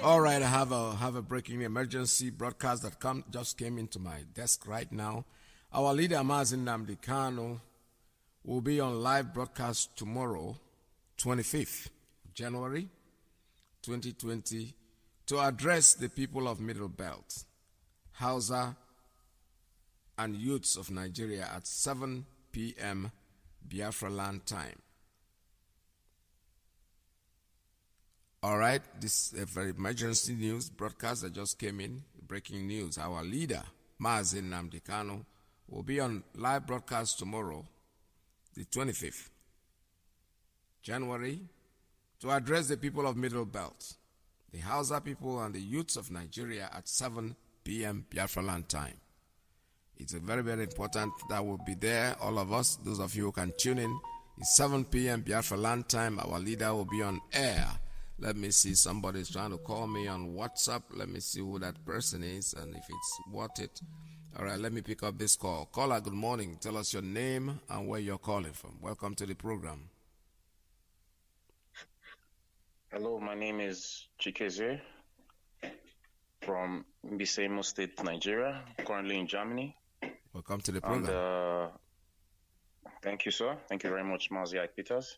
All right, I have a breaking emergency broadcast that just came into my desk right now. Our leader, Mazi Nnamdi Kanu, will be on live broadcast tomorrow, 25th January 2020, to address the people of Middle Belt, Hausa, and youths of Nigeria at 7 p.m. Biafra land time. All right, this is a very emergency news broadcast that just came in. Breaking news. Our leader, Mazi Nnamdi Kanu, will be on live broadcast tomorrow, the 25th January, to address the people of Middle Belt, the Hausa people and the youths of Nigeria at 7 p.m. Biafra land time. It's a very, very important that we'll be there, all of us. Those of you who can tune in, it's 7 p.m. Biafra land time. Our leader will be on air. Let me see, somebody's trying to call me on WhatsApp. Let me see who that person is and if it's worth it. All right, let me pick up this call. Caller, good morning. Tell us your name and where you're calling from. Welcome to the program. Hello, my name is Chikeze from Mbisemo State, Nigeria, currently in Germany. Welcome to the program. And, thank you, sir. Thank you very much, Mazi Peters.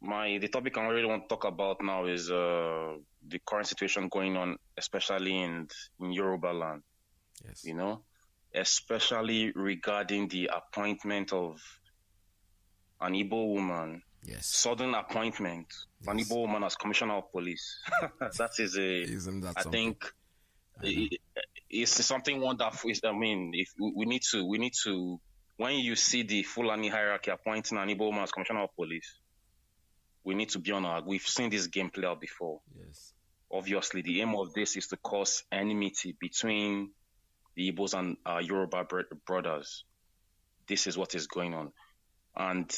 The topic I really want to talk about now is the current situation going on, especially in Yoruba land. Yes. You know, especially regarding the appointment of an Igbo woman. Yes. Sudden appointment of an Igbo woman as Commissioner of Police. That is Isn't that I something? think it's something wonderful. I mean, if we need to, when you see the Fulani hierarchy appointing an Igbo woman as Commissioner of Police, we need to be on our. We've seen this game play out before. Yes. Obviously, the aim of this is to cause enmity between the Igbos and Yoruba brothers. This is what is going on, and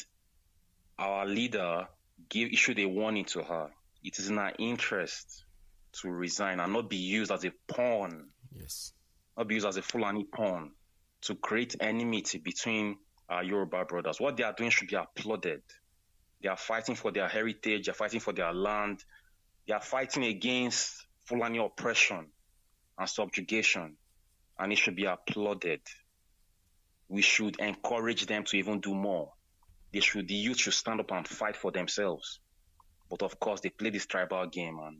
our leader issued a warning to her. It is in her interest to resign and not be used as a pawn. Yes. Not be used as a Fulani pawn to create enmity between our Yoruba brothers. What they are doing should be applauded. They are fighting for their heritage. They are fighting for their land. They are fighting against Fulani oppression and subjugation, and it should be applauded. We should encourage them to even do more. The youth should stand up and fight for themselves. But of course, they play this tribal game, and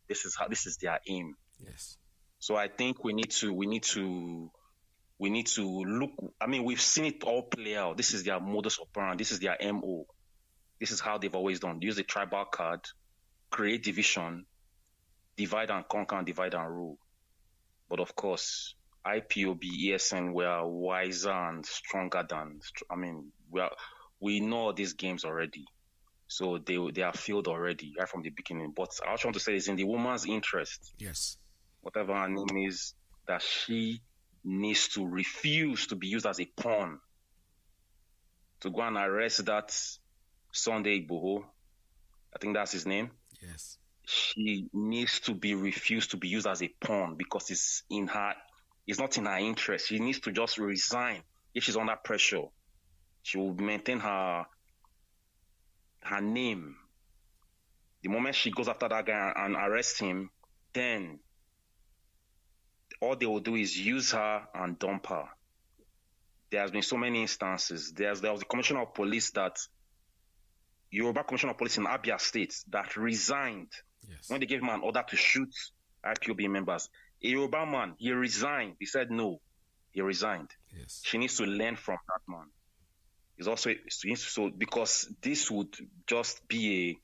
this is their aim. Yes. So I think we need to look. I mean, we've seen it all play out. This is their modus operandi. This is their MO. This is how they've always done. They use the tribal card, create division, divide and conquer, and divide and rule. But of course, IPOB, ESN, we are wiser and stronger than. I mean, we know these games already, so they are filled already right from the beginning. But I also want to say it's in the woman's interest. Yes. Whatever her name is, that she needs to refuse to be used as a pawn to go and arrest that Sunday Igboho. I think that's his name. Yes. She needs to be refused to be used as a pawn because it's not in her interest. She needs to just resign. If she's under pressure, she will maintain her name. The moment she goes after that guy and arrests him, then all they will do is use her and dump her. There has been so many instances. There was the Commissioner of Police Yoruba Commissioner of Police in Abia State that resigned when they gave him an order to shoot IPOB members. A Yoruba man, he resigned. He said no. He resigned. Yes. She needs to learn from that man. It's also so because this would just be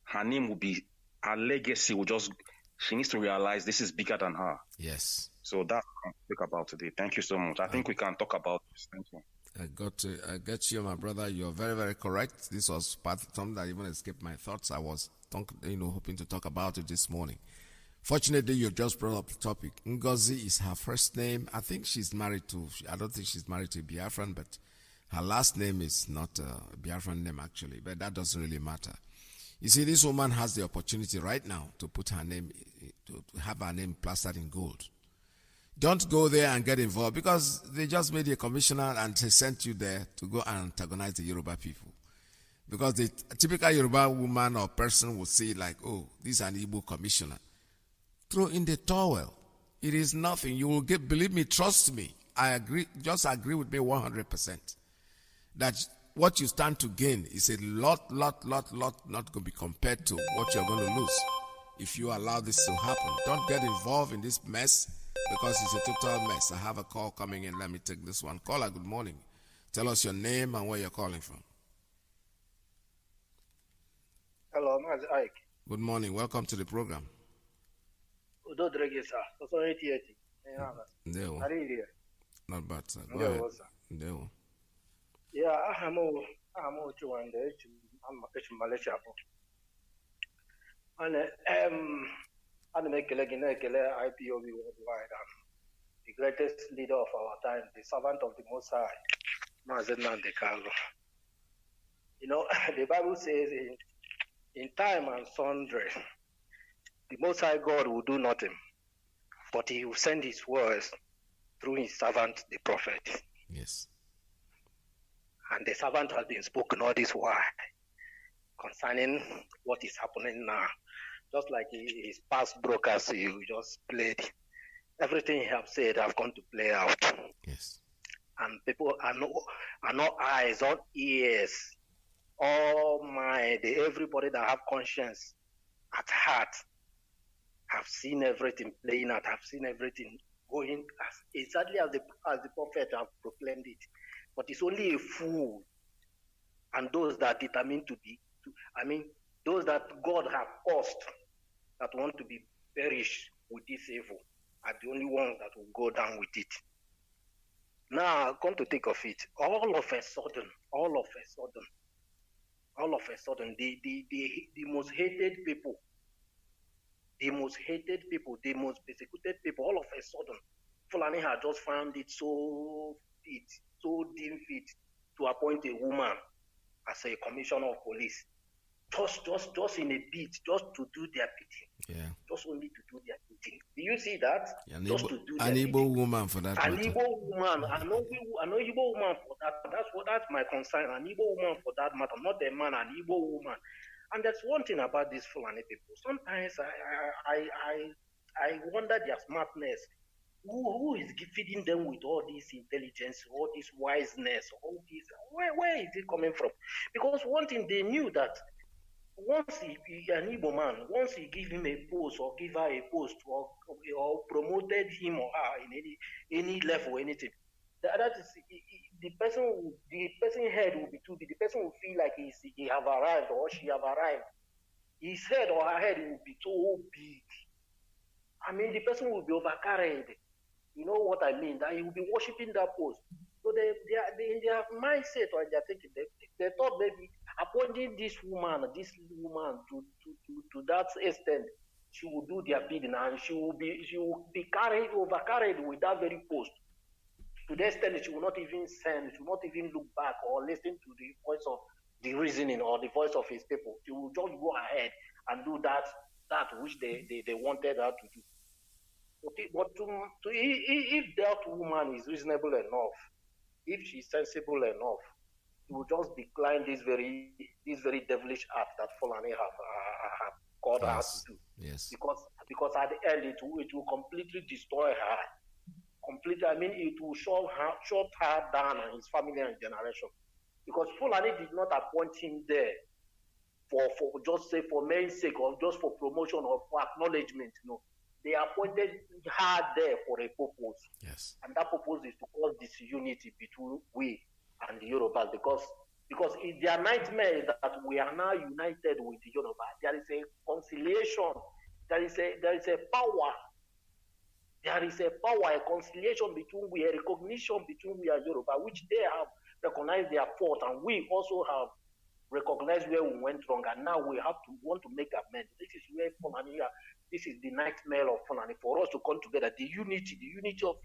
her name would be, her legacy would just, she needs to realize this is bigger than her. Yes. So that's what I'm speak about today. Thank you so much. I think we can talk about this. Thank you. I get you, my brother. You're very, very correct. This was something that even escaped my thoughts. I was, hoping to talk about it this morning. Fortunately, you just brought up the topic. Ngozi is her first name. I think she's married to. I don't think she's married to a Biafran, but her last name is not a Biafran name actually. But that doesn't really matter. You see, this woman has the opportunity right now to put her name, to have her name plastered in gold. Don't go there and get involved because they just made you a commissioner and they sent you there to go and antagonize the Yoruba people. Because the typical Yoruba woman or person will say like, oh, this is an Igbo commissioner. throw in the towel. It is nothing. You will get, believe me, trust me. I agree, just agree with me 100%. That what you stand to gain is a lot not going to be compared to what you're going to lose if you allow this to happen. Don't get involved in this mess because it's a total mess. I have a call coming in. Let me take this one. Caller, good morning. Tell us your name and where you're calling from. Hello, Mazi Ike. Good morning. Welcome to the program. Ndeo. Not bad, sir. Go ahead. Ndeo. Yeah, I'm Chwande, Malaysia. And I'm making IPOB worldwide. The greatest leader of our time, the servant of the Most High, Mazi Nnamdi Kanu. You know, the Bible says in time and sundry, the Most High God will do nothing, but He will send His words through His servant, the prophet. Yes. And the servant has been spoken all this while concerning what is happening now. Just like his past brokers you just played. Everything he have said have gone to play out. Yes. And people are not eyes, not ears, all mind, everybody that have conscience at heart have seen everything playing out, have seen everything going exactly as the prophet have proclaimed it. But it's only a fool and those that determined those that God have caused that want to be perished with this evil are the only ones that will go down with it. Now, come to think of it, all of a sudden, the most hated people, the most persecuted people, all of a sudden, Fulani had just found it so deemed fit to appoint a woman as a commissioner of police. Just in a bit, just to do their bidding. Yeah. Just only to do their bidding. Do you see that? An just to do an Igbo woman for that an matter. Igbo woman, an Igbo woman for that. That's my concern. An Igbo woman for that matter, not a man, an Igbo woman. And that's one thing about these Fulani people. Sometimes I wonder their smartness. Who is feeding them with all this intelligence, all this wiseness, all this? Where is it coming from? Because one thing they knew that once an Igbo man, once he give him a post or give her a post or promoted him or her in any level, anything, that is the person head will be too big. The person will feel like he have arrived or she have arrived. His head or her head will be so big. I mean, the person will be overcarried. You know what I mean? That he will be worshiping that post. So they have mindset or they're thinking they thought maybe appointing this woman to that extent, she will do their bidding and she will be overcarried with that very post. To the extent that she will not even look back or listen to the voice of the reasoning or the voice of his people. She will just go ahead and do that which they wanted her to do. But if that woman is reasonable enough, if she's sensible enough, she will just decline this very devilish act that Fulani have called her to do. Yes. Because at the end it will completely destroy her. Completely, I mean, it will shut her down and his family and generation. Because Fulani did not appoint him there for just say for men's sake or just for promotion or for acknowledgement. No, they appointed her there for a purpose. Yes. And that purpose is to cause disunity between we and the Yorubas because it's their nightmare that we are now united with the Yoruba. There is a conciliation. There is a power. There is a power, a conciliation between we, a recognition between we and Yoruba, which they have recognized their fault, and we also have recognized where we went wrong, and now we want to make amends. This is where Fulani, this is the nightmare of Fulani, for us to come together. The unity of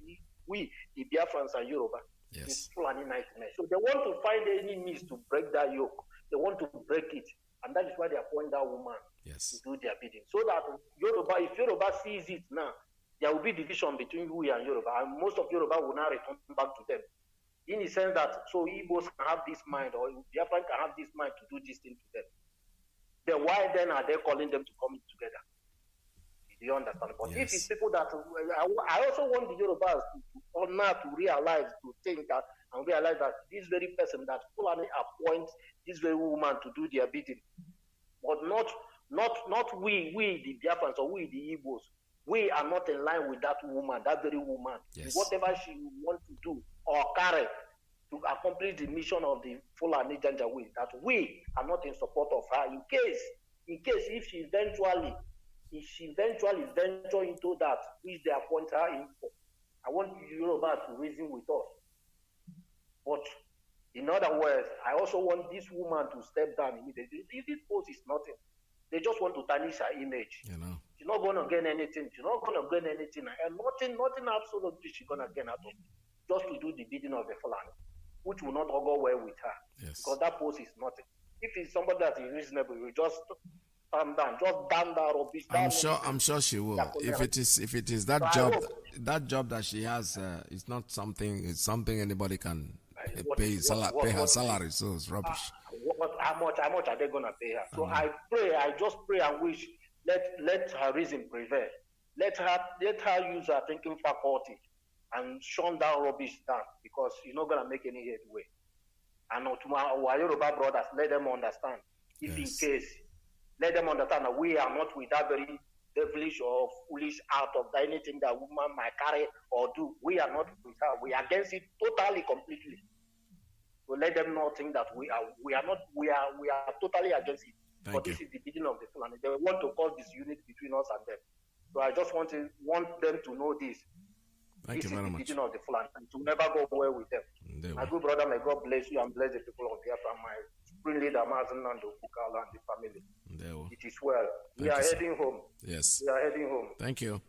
we, the Biafrans and Yoruba, is Fulani nightmare. So they want to find any means to break that yoke. They want to break it, and that is why they appoint that woman to do their bidding. So that if Yoruba sees it now, there will be division between we and Yoruba, and most of Yoruba will now return back to them. In the sense that, so Igbos can have this mind, or Biafran can have this mind to do this thing to them. Then why then are they calling them to come together? Do you understand? But Yes. if it's people that, I also want the Yorubas to realize, to think that, and realize that this very person that Fulani appoints this very woman to do their bidding, but not we the Biafrans or we the Igbos. We are not in line with that woman, that very woman. Yes. Whatever she wants to do or carry to accomplish the mission of the Fulani Janjaweed, that we are not in support of her. In case if she eventually venture into that which they appoint her in for, I want Yoruba to reason with us. But in other words, I also want this woman to step down immediately. If this post is nothing, they just want to tarnish her image. You know. She's not going to gain anything. She's not going to gain anything. And nothing absolutely she's going to gain out of it. Just to do the bidding of the Fulani, which will not go well with her. Yes. Because that post is nothing. If it's somebody that is reasonable, you just calm down. Just damn that rubbish. I'm sure she will. If it is that job that she has, it's not something. It's something anybody can pay her salary. So it's rubbish. How much are they gonna pay her? So I just pray and wish. Let her reason prevail. Let her use her thinking faculty and shun down rubbish down, because you're not gonna make any headway. And to our Yoruba brothers, let them understand. If in case, let them understand that we are not with that very devilish or foolish art of anything that woman might carry or do. We are not with her. We are against it totally, completely. So let them not think that we are totally against it. But this is the beginning of the Fulani. They want to cause disunity between us and them. So I just want them to know this. Thank you very much. This is the beginning of the Fulani. It will never go well with them. My good brother, may God bless you and bless the people of Biafra. My spring leader, Mazi Nnamdi Kanu, and the family. It is well. We are heading home. Yes. We are heading home. Thank you.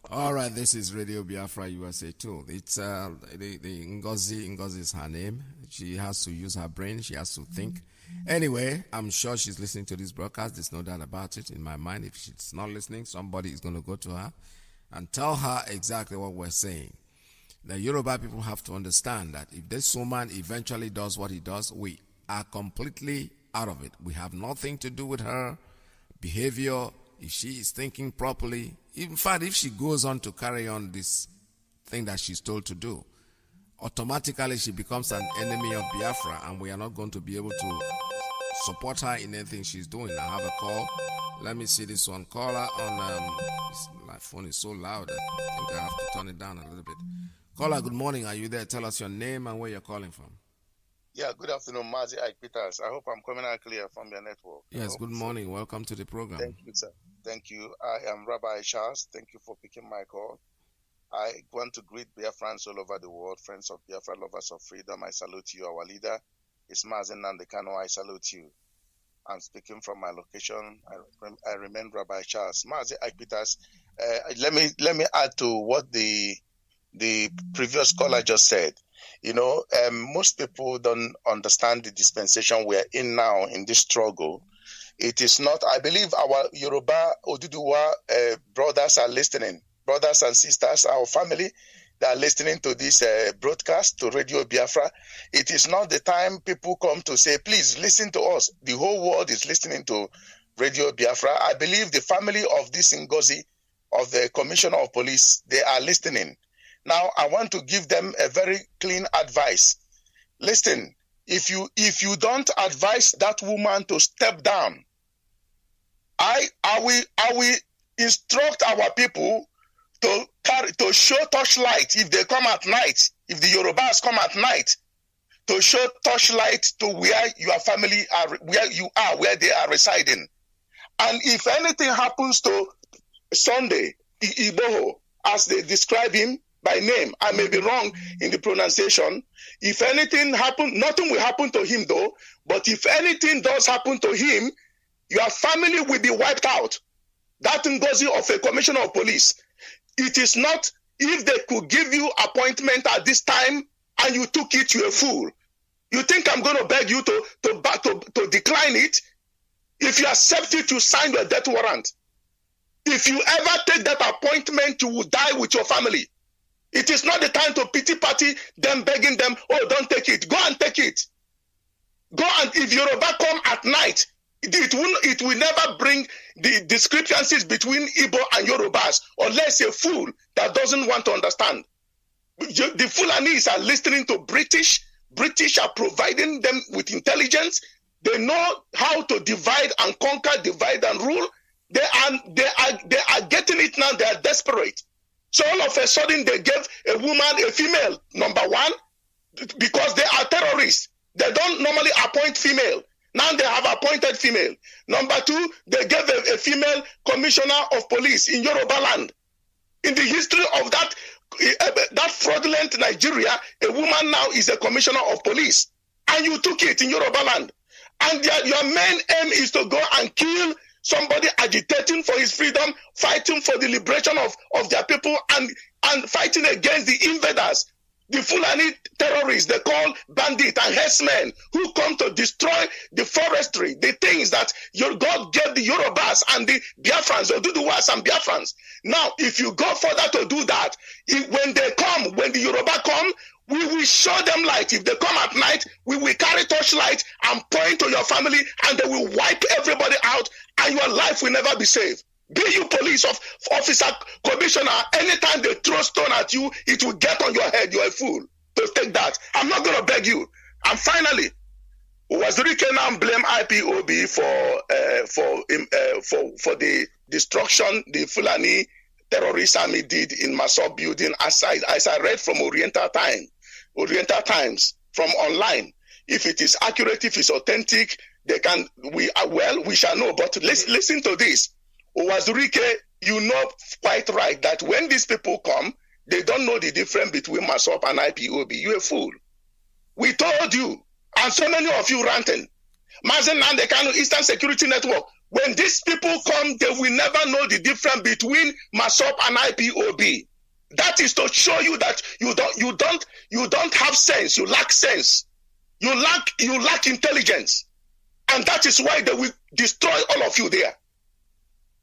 All right, this is Radio Biafra USA 2. It's the Ngozi is her name. She has to use her brain. She has to think. Anyway, I'm sure she's listening to this broadcast. There's no doubt about it in my mind. If she's not listening, somebody is going to go to her and tell her exactly what we're saying. The Yoruba people have to understand that if this woman eventually does what he does, we are completely out of it. We have nothing to do with her behavior. If she is thinking properly, in fact, if she goes on to carry on this thing that she's told to do, automatically she becomes an enemy of Biafra, and we are not going to be able to support her in anything she's doing. I have a call. Let me see this one. Caller on my phone is so loud. I think I have to turn it down a little bit. Caller, good morning. Are you there? Tell us your name and where you're calling from. Yeah, good afternoon, Mazi Peters. I hope I'm coming out clear from your network. Yes, good morning. Welcome to the program. Thank you, sir. Thank you. I am Rabbi Charles. Thank you for picking my call. I want to greet Biafrans all over the world, friends of Biafra, lovers of freedom. I salute you. Our leader is Mazi Nnamdi Kanu. I salute you. I'm speaking from my location. I remain Rabbi Charles. Mazi Peters, let me add to what the previous caller just said. You know, most people don't understand the dispensation we're in now in this struggle. It is not, I believe our Yoruba Oduduwa brothers are listening. Brothers and sisters, our family, that are listening to this broadcast to Radio Biafra. It is not the time people come to say, please listen to us. The whole world is listening to Radio Biafra. I believe the family of this Ngozi, of the Commissioner of Police, they are listening. Now, I want to give them a very clean advice. Listen, if you don't advise that woman to step down, I will instruct our people to show torchlight if they come at night, if the Yorubas come at night, to show torchlight to where your family are, where they are residing. And if anything happens to Sunday Igboho, as they describe him by name, I may be wrong in the pronunciation. If anything happens, nothing will happen to him though, but if anything does happen to him, your family will be wiped out. That Ngozi of a commissioner of police. It is not, if they could give you appointment at this time and you took it, you're a fool. You think I'm going to beg you to decline it? If you accept it, you sign your death warrant. If you ever take that appointment, you will die with your family. It is not the time to pity party them, begging them, oh, don't take it. Go and take it. Go and, if Yoruba come at night, It will never bring the discrepancies between Igbo and Yorubas unless a fool that doesn't want to understand. The Fulanis are listening to British. British are providing them with intelligence. They know how to divide and conquer, divide and rule. They are getting it now. They are desperate. So all of a sudden they gave a woman, a female, number one, because they are terrorists. They don't normally appoint female. Now they have appointed female. Number two, they gave a female commissioner of police in Yoruba land. In the history of that fraudulent Nigeria, a woman now is a commissioner of police. And you took it in Yoruba land. And your main aim is to go and kill somebody agitating for his freedom, fighting for the liberation of their people, and fighting against the invaders, the Fulani terrorists they call bandits and herdsmen who come to destroy the forestry, the things that your God gave the Yorubas and the Biafrans, or Duduwas and Biafrans. Now, if you go further to do that, when the Yoruba come, we will show them light. If they come at night, we will carry torchlight and point to your family, and they will wipe everybody out, and your life will never be saved. Be you police officer, commissioner, anytime they throw stone at you, it will get on your head. You're a fool to take that. I'm not going to beg you. And finally, Wazirike now blame IPOB for the destruction the Fulani terrorist army did in Masop building, as I read from Oriental Times from online. If it is accurate, if it's authentic, we shall know. But listen to this. Wazirike, you know quite right that when these people come, they don't know the difference between Masop and IPOB. You're a fool. We told you, and so many of you ranting. Mazi Nnamdi Kanu, Eastern Security Network. When these people come, they will never know the difference between Masop and IPOB. That is to show you that you don't have sense. You lack sense. You lack intelligence, and that is why they will destroy all of you there.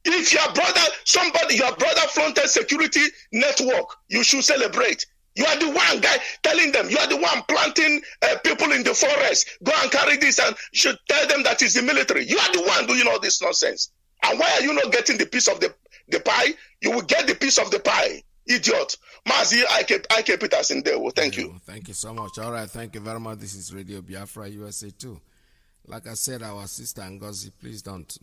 If your brother fronted security network, you should celebrate. You are the one guy telling them, you are the one planting people in the forest. Go and carry this, and you should tell them that it's the military. You are the one doing all this nonsense. And why are you not getting the piece of the pie? You will get the piece of the pie, idiot. Mazi, I keep it as in there. Well, thank you. Thank you so much. All right, thank you very much. This is Radio Biafra USA 2. Like I said, our sister Ngozi, please don't.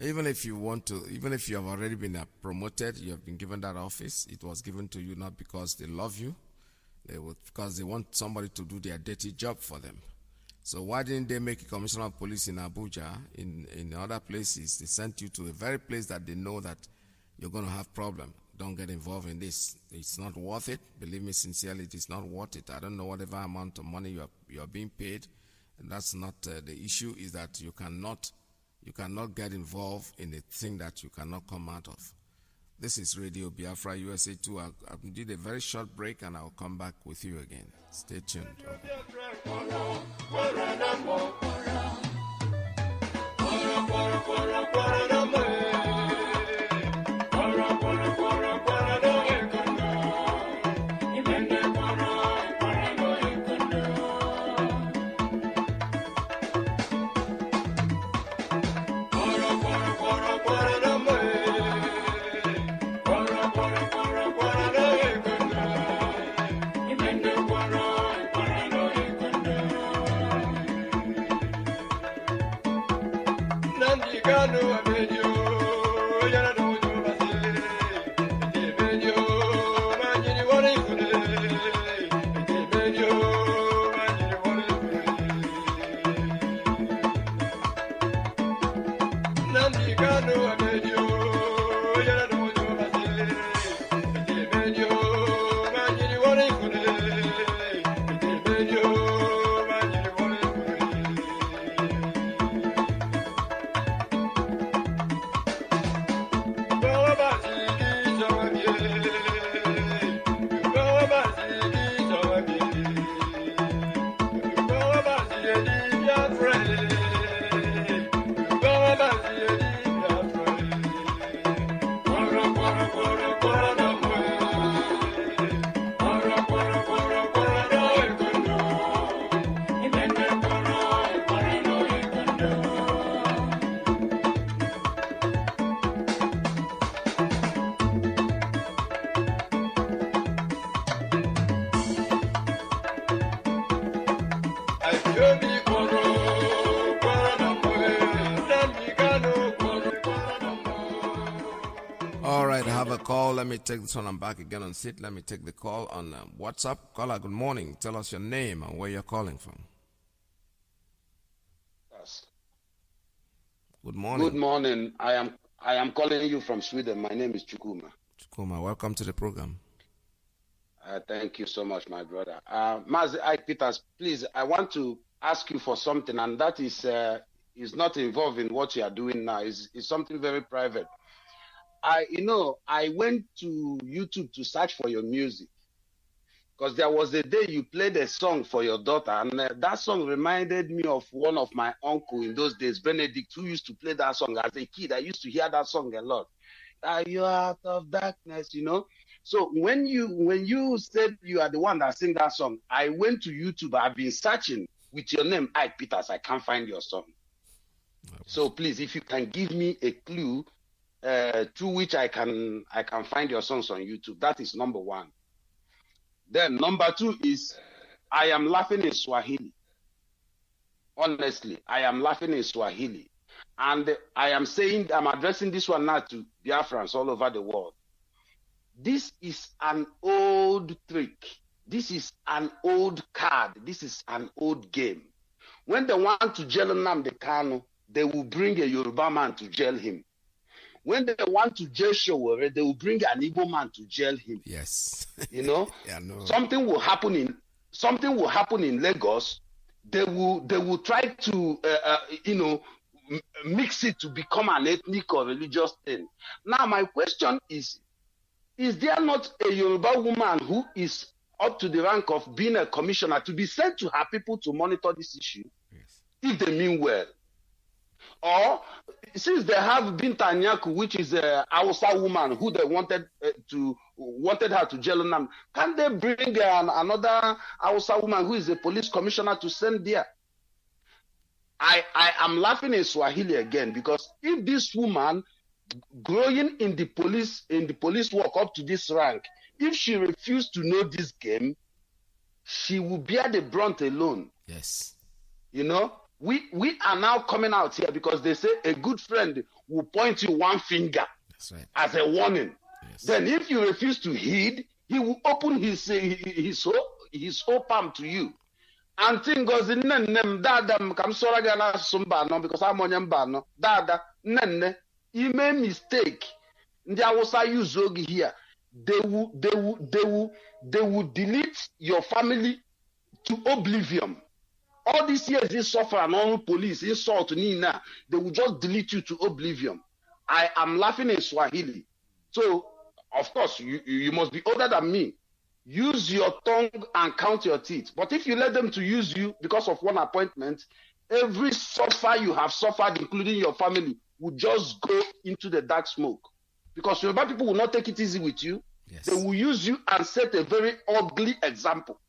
Even if you want to, even if you have already been promoted, you have been given that office, it was given to you not because they love you, because they want somebody to do their dirty job for them. So why didn't they make a commissioner of police in Abuja, in other places? They sent you to a very place that they know that you're going to have problem. Don't get involved in this. It's not worth it. Believe me sincerely, it is not worth it. I don't know whatever amount of money you are being paid. And that's not the issue. Is that you cannot get involved in a thing that you cannot come out of. This is Radio Biafra USA 2. I did a very short break and I'll come back with you again. Stay tuned. All right, I have a call. Let me take this one. I'm back again on sit. Let me take the call on WhatsApp. Caller, good morning. Tell us your name and where you're calling from. Yes. Good morning. Good morning. I am calling you from Sweden. My name is Chukuma. Chukuma, welcome to the program. Thank you so much, my brother. Mazi Peters, please, I want to ask you for something, and that is not involved in what you are doing now. It's something very private. I went to YouTube to search for your music because there was a day you played a song for your daughter, and that song reminded me of one of my uncle in those days, Benedict, who used to play that song as a kid. I used to hear that song a lot. Are you out of darkness? So when you said you are the one that sing that song, I went to YouTube. I've been searching with your name, Ike Peters. I can't find your song. So please, if you can give me a clue through which I can find your songs on YouTube, that is number one. Then number two is I am laughing in Swahili. Honestly, I am laughing in Swahili. And I'm addressing this one now to Biafrans all over the world. This is an old trick. This is an old card. This is an old game. When they want to jail Nnamdi Kanu, they will bring a Yoruba man to jail him. When they want to jail Showore, they will bring an Igbo man to jail him. Yes. Yeah, no. Something will happen in Lagos. They will try to mix it to become an ethnic or religious thing. Now my question is there not a Yoruba woman who is up to the rank of being a commissioner to be sent to her people to monitor this issue? Yes. If they mean well? Or since they have Binta Nyaku, which is a Hausa woman who they wanted her to jail Nnamdi, can they bring another Hausa woman who is a police commissioner to send there? I am laughing in Swahili again because if this woman growing in the police work up to this rank, if she refused to know this game, she will bear the brunt alone. Yes. We are now coming out here because they say a good friend will point you one finger. That's right. As a warning. Yes. Then if you refuse to heed, he will open his whole palm to you. And goes in dada kam sora gana sumba no because I'm on no dada nene you made mistake. Ndị Hausa use ogi here. They will delete your family to oblivion. All these years they suffer and all police insult Nina, they will just delete you to oblivion. I am laughing in Swahili. So of course you must be older than me. Use your tongue and count your teeth. But if you let them to use you because of one appointment, every suffer you have suffered, including your family, will just go into the dark smoke. Because Yoruba people will not take it easy with you. Yes. They will use you and set a very ugly example.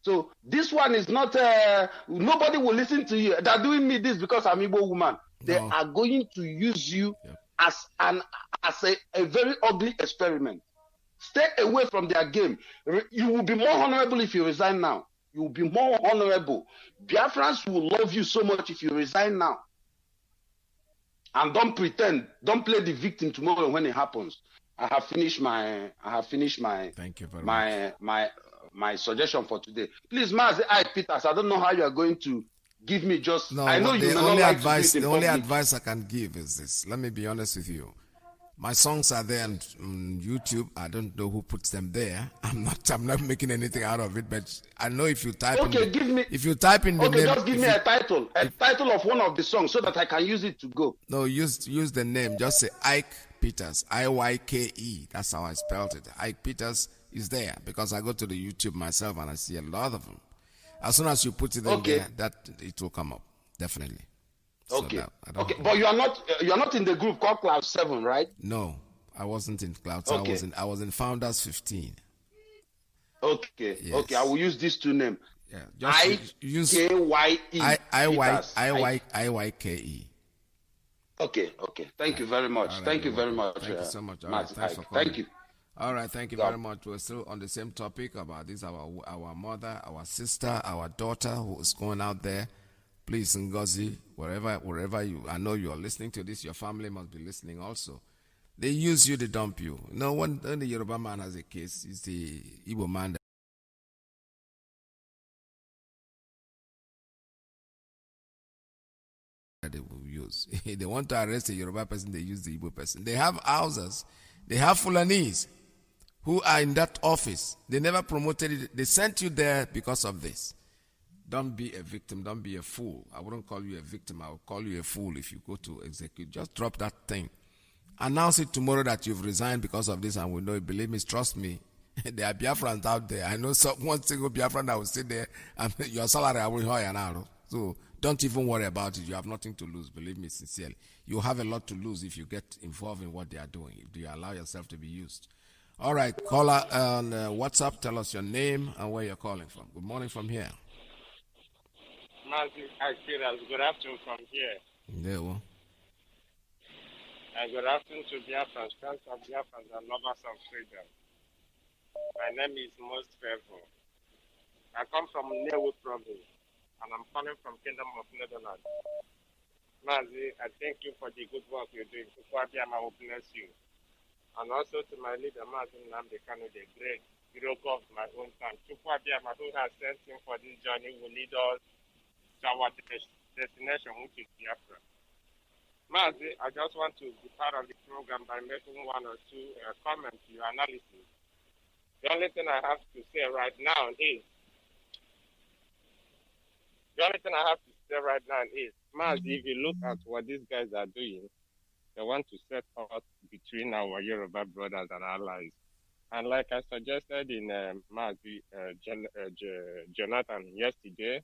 So this one is not, nobody will listen to you. They're doing me this because I'm Igbo woman. They are going to use you as a very ugly experiment. Stay away from their game. You will be more honorable if you resign now. You will be more honorable. Biafrans will love you so much if you resign now. And don't pretend. Don't play the victim tomorrow when it happens. I have finished my. Thank you very much. My suggestion for today. Please, Mazi Peters, I don't know how you are going to give me just. No, I know you the may only not like advice. to do it in The only public. advice I can give is this. Let me be honest with you. My songs are there on YouTube. I don't know who puts them there. I'm not making anything out of it, but I know if you type if you type in the name. Just give me a title of one of the songs so that I can use it to go. No, use the name. Just say Ike Peters, IYKE. That's how I spelled it. Ike Peters is there because I go to the YouTube myself and I see a lot of them. As soon as you put it in there, that it will come up definitely. Okay. So okay, but you are not in the group called Cloud 7, right? No, I wasn't in Cloud. Okay. I was in Founders 15. Okay. Yes. Okay, I will use these two names. Yeah, just use IKYE. IYKE. Okay. Thank you very much. Right, Thank you very much. Thank you so much. All Matt, right, thanks for calling. Thank you. All right, thank you very much. We're still on the same topic about this. Our mother, our sister, our daughter who is going out there. Please, Ngozi, wherever you, I know you are listening to this. Your family must be listening also. They use you, they dump you. You know, when the Yoruba man has a case, it's the Igbo man that they will use. They want to arrest a Yoruba person, they use the Igbo person. They have houses, they have Fulanese who are in that office. They never promoted it. They sent you there because of this. Don't be a victim. Don't be a fool. I wouldn't call you a victim. I would call you a fool if you go to execute. Just drop that thing. Announce it tomorrow that you've resigned because of this, and we know it. Believe me, trust me. There are Biafrans out there. I know one single Biafran that will sit there and your salary I will hire now. So don't even worry about it. You have nothing to lose. Believe me, sincerely. You have a lot to lose if you get involved in what they are doing, if you allow yourself to be used. All right, caller on WhatsApp, tell us your name and where you're calling from. Good morning from here. Mazi Nnamdi, good afternoon from here. Yeah, well. And good afternoon to Biafrans, friends of Biafrans and lovers of freedom. My name is Most Faithful. I come from Newo province, and I'm calling from Kingdom of Netherlands. Mazi, I thank you for the good work you're doing. Biafra will bless you. And also to my leader, Mazi Nnamdi Kanu, the great hero of my own time. Biafra, who has sent him for this journey, will lead us to our destination, which is Biafra. Mazi, I just want to be part of the program by making one or two comments to your analysis. The only thing I have to say right now is, Mazi, if you look at what these guys are doing, they want to set us between our Yoruba brothers and allies. And like I suggested in Mazi, Jonathan yesterday,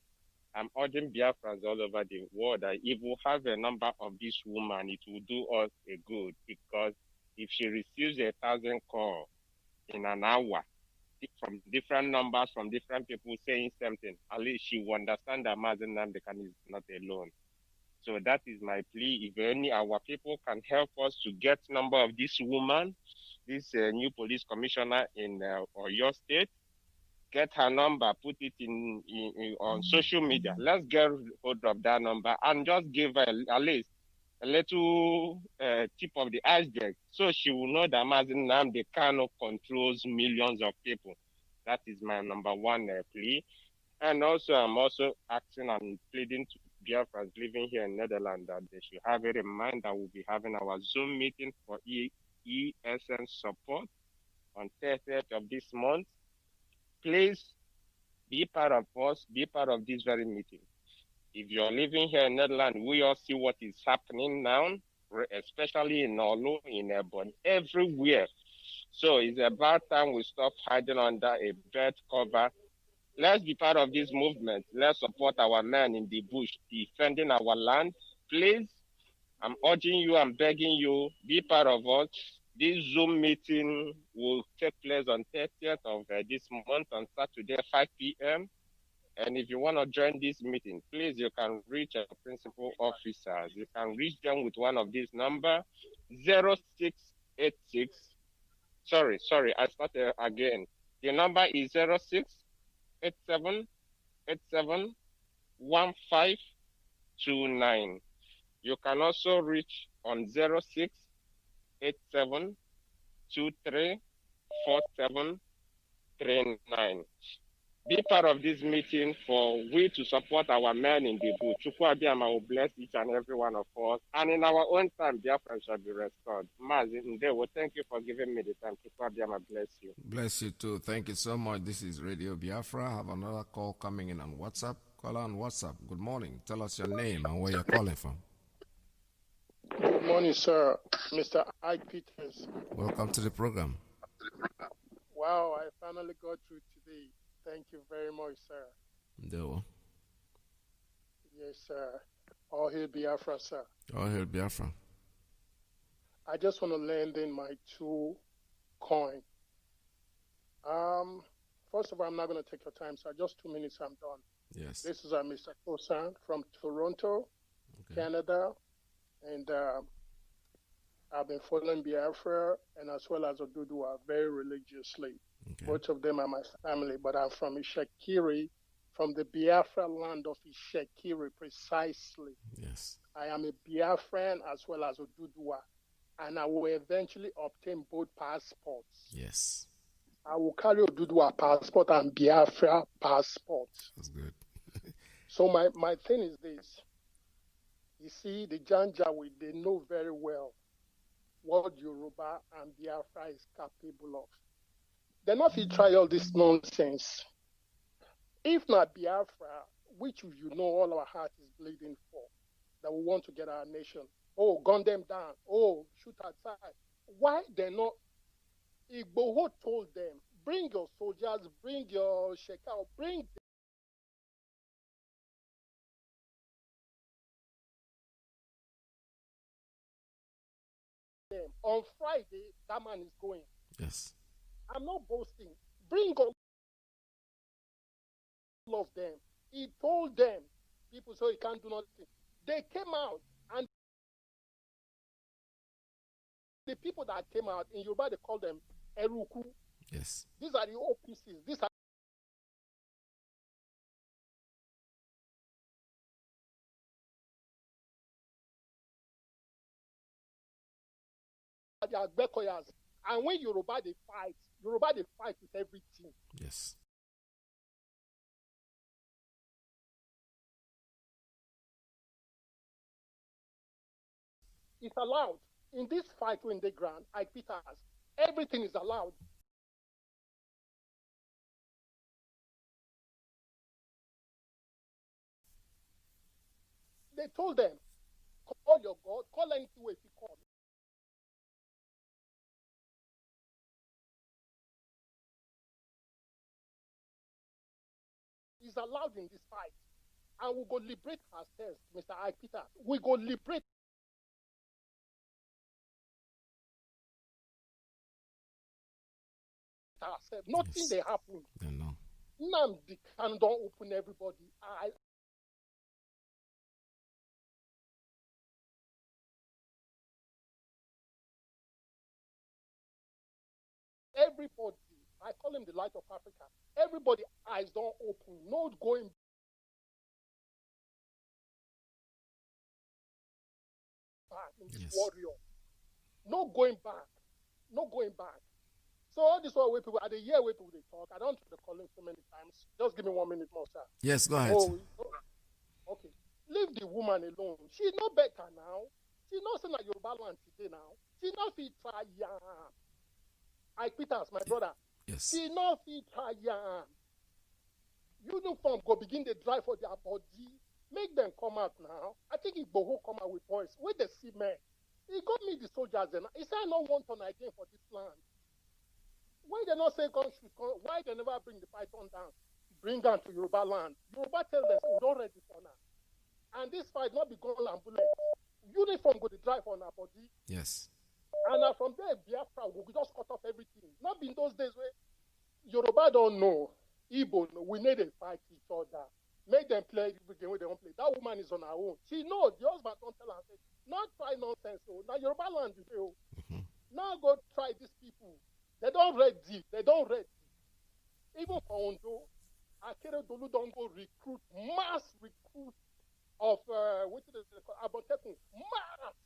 I'm urging Biafrans all over the world that if we have a number of this woman, it will do us a good, because if she receives 1,000 calls in an hour from different numbers, from different people saying something, at least she will understand that Mazi Nnamdi Kanu is not alone. So that is my plea. If any our people can help us to get number of this woman, this new police commissioner in Oyo State, get her number, put it in on social media. Let's get hold of that number and just give her at least a little tip of the iceberg, so she will know that Mazi Nnamdi Kanu controls millions of people. That is my number one plea. And also, I'm also asking and pleading to Biafrans living here in Netherlands that they should have it in mind that we'll be having our Zoom meeting for ESN support on 30th of this month. Please be part of us, be part of this very meeting. If you're living here in Netherlands, we all see what is happening now, especially in Olu, in Ebon, everywhere. So it's about time we stop hiding under a bed cover. Let's be part of this movement. Let's support our men in the bush defending our land. Please, I'm urging you, I'm begging you, be part of us. This Zoom meeting will take place on 30th of this month on Saturday, 5 p.m. And if you want to join this meeting, please, you can reach our principal officers. You can reach them with one of these numbers, 0686. Sorry, I started again. The number is 0687871529. You can also reach on 0687234739. Be part of this meeting for we to support our men in the bush. Chukwuabiama will bless each and every one of us. And in our own time, Biafra shall be restored. Mazi Ndewo, thank you for giving me the time. Chukwuabiama bless you. Bless you too. Thank you so much. This is Radio Biafra. I have another call coming in on WhatsApp. Call on WhatsApp. Good morning. Tell us your name and where you're calling from. Good morning, sir. Mr. Ike Peters. Welcome to the program. Wow, I finally got through today. Thank you very much, sir. No. Yes, sir. All hail Biafra, sir. All hail Biafra. I just want to lend in my 2 coins. First of all, I'm not going to take your time, sir. Just 2 minutes, I'm done. Yes. This is Mr. Kosan from Toronto, Canada. And I've been following Biafra and as well as Oduduwa very religiously. Okay. Both of them are my family, but I'm from Ishekiri, from the Biafra land of Ishekiri, precisely. Yes. I am a Biafran as well as Oduduwa, and I will eventually obtain both passports. Yes. I will carry Oduduwa passport and Biafra passport. That's good. So my thing is this. You see, the Janjaweed, they know very well what Yoruba and Biafra is capable of. They're not to try all this nonsense. If not Biafra, which you know all our heart is bleeding for, that we want to get our nation. Oh, gun them down. Oh, shoot outside. Why they're not? Igboho told them, bring your soldiers, bring your shekau, bring them. On Friday, that man is going. Yes. I'm not boasting. Bring all of them. He told them, people say he can't do nothing. They came out, and the people that came out, in Yoruba, they call them Eruku. Yes. These are the OPCs. These are the Agbekoyas. And when Yoruba they fight with everything. Yes. It's allowed. In this fight in the ground, like Peter has, everything is allowed. They told them, call your God, call anything if you call. Is allowed in this fight. And we go liberate ourselves, Mr. I. Peter. We go liberate ourselves. Nothing Yes. they happen. I know. Nnamdi Kanu don't open everybody. Everybody, I call him the light of Africa. Everybody eyes don't open. No going back in this Yes. warrior. No going back. No going back. So all this way people at the year way people they talk. I don't want to call him so many times. Just give me 1 minute more, sir. Yes, go ahead. Oh, okay. Leave the woman alone. She know better now. She knows that Yoruba land today now. She know fit try yam. I Peters, my brother. Yes. She know fit try yam. Uniform go begin the drive for their body. Make them come out now. I think Igboho come out with boys. Where the see men. He got me the soldiers and he said I don't want on again for this land. Why they not say gun shoot? Why they never bring the python down? Bring down to Yoruba land. Yoruba tell them we don't ready for now. And this fight not be gun and bullet. Uniform go the drive on our body. Yes. And from there, Biafra we just cut off everything. Not in those days where Yoruba don't know. Igbo know. We need to fight each other. Make them play the game where they don't play. That woman is on her own. She knows. The husband don't tell her. Say, not try nonsense. So now Yoruba land you know. Now go try these people. They don't ready. They don't ready. Even for Ondo, Akere Dolu don't go recruit, mass recruit of what is it called? Abotekun. Mass.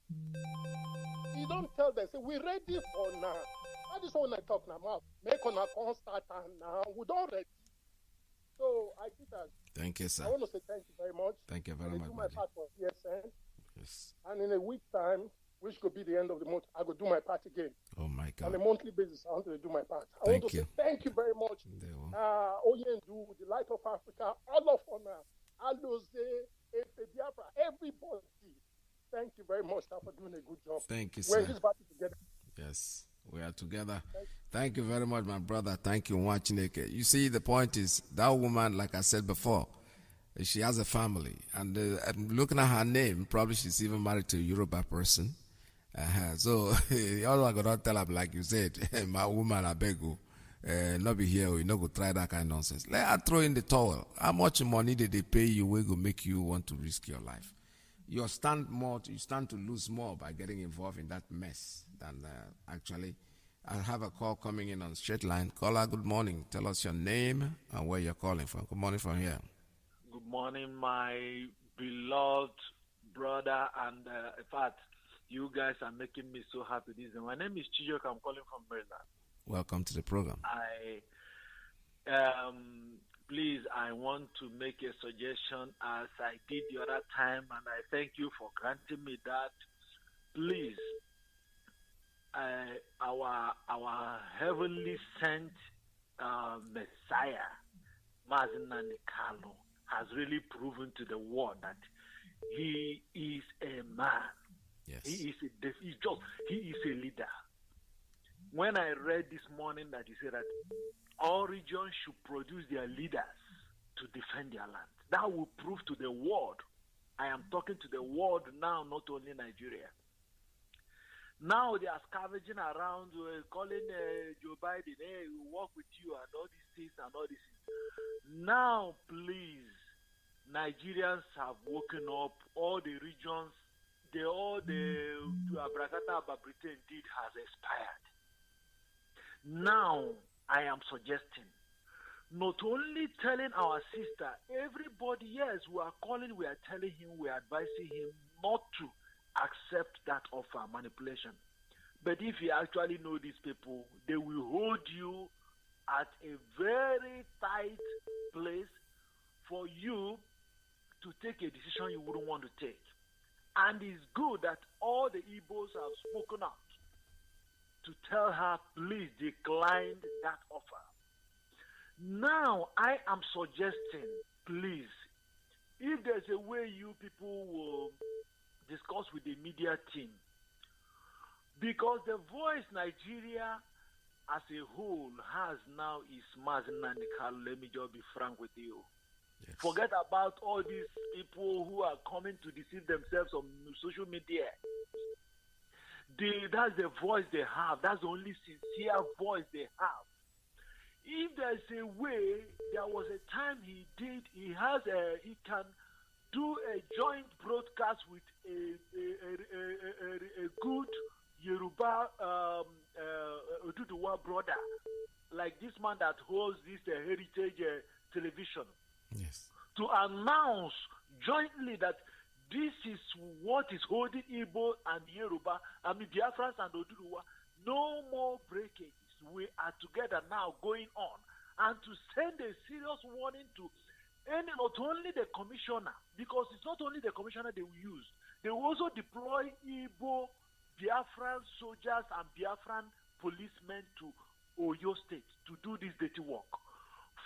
You don't tell them, say, we're ready for now. I just want to talk now. Make on a constant now. We don't ready. So I think that. Thank you, sir. I want to say thank you very much. Thank you very I much, do my buddy. part for ESN. Yes. And in a week's time, which could be the end of the month, I will do my part again. Oh, my On a God. monthly basis, I want to do my part. I Thank want to you. say thank you very much. There we go. Oyendu, the Light of Africa, all of honor, Aloze, Efe Biafra, everybody. Thank you very much, sir, for doing a good job. Thank you, We're in sir. this battle together. Yes, we are together. Thank you very much, my brother. Thank you, Nwachineke. You see, the point is, that woman, like I said before, she has a family. And I'm looking at her name, probably she's even married to a Yoruba person. So, all I got to tell her, like you said, my woman, I beg you, not be here, we not go try that kind of nonsense. Let her throw in the towel. How much money did they pay you? We go make you want to risk your life? you stand to lose more by getting involved in that mess than actually. I have a call coming in on straight line. Caller, good morning. Tell us your name and where you're calling from. Good morning from here. Good morning, my beloved brother, and in fact, you guys are making me so happy this day. My name is Chijok. I'm calling from Maryland. Welcome to the program. Please, I want to make a suggestion as I did the other time, and I thank you for granting me that. Please, our heavenly sent Messiah, Mazi Nnamdi Kanu, has really proven to the world that he is a man. Yes. He is a leader. When I read this morning that he said that all regions should produce their leaders to defend their land, that will prove to the world. I am talking to the world now, not only Nigeria. Now they are scavenging around, calling Joe Biden, hey, we work with you and all these things and all these things. Now, please, Nigerians have woken up. All the regions, the Abrakata Babritain did has expired. Now, I am suggesting, not only telling our sister, everybody, yes, we are calling, we are telling him, we are advising him not to accept that offer, manipulation. But if you actually know these people, they will hold you at a very tight place for you to take a decision you wouldn't want to take. And it's good that all the Igbos have spoken out to tell her, please decline that offer. Now, I am suggesting, please, if there's a way you people will discuss with the media team, because the voice Nigeria as a whole has now is Mazi Nnamdi Kanu. Let me just be frank with you. Yes. Forget about all these people who are coming to deceive themselves on social media. That's the voice they have. That's the only sincere voice they have. If there's a way, there was a time he can do a joint broadcast with a good Yoruba Oduduwa brother, like this man that holds this heritage television. Yes. To announce jointly that this is what is holding Igbo and Yoruba, Biafrans and Oduduwa. No more breakages. We are together now going on. And to send a serious warning to not only the commissioner, because it's not only the commissioner they will use, they will also deploy Igbo, Biafran soldiers and Biafran policemen to Oyo State to do this dirty work.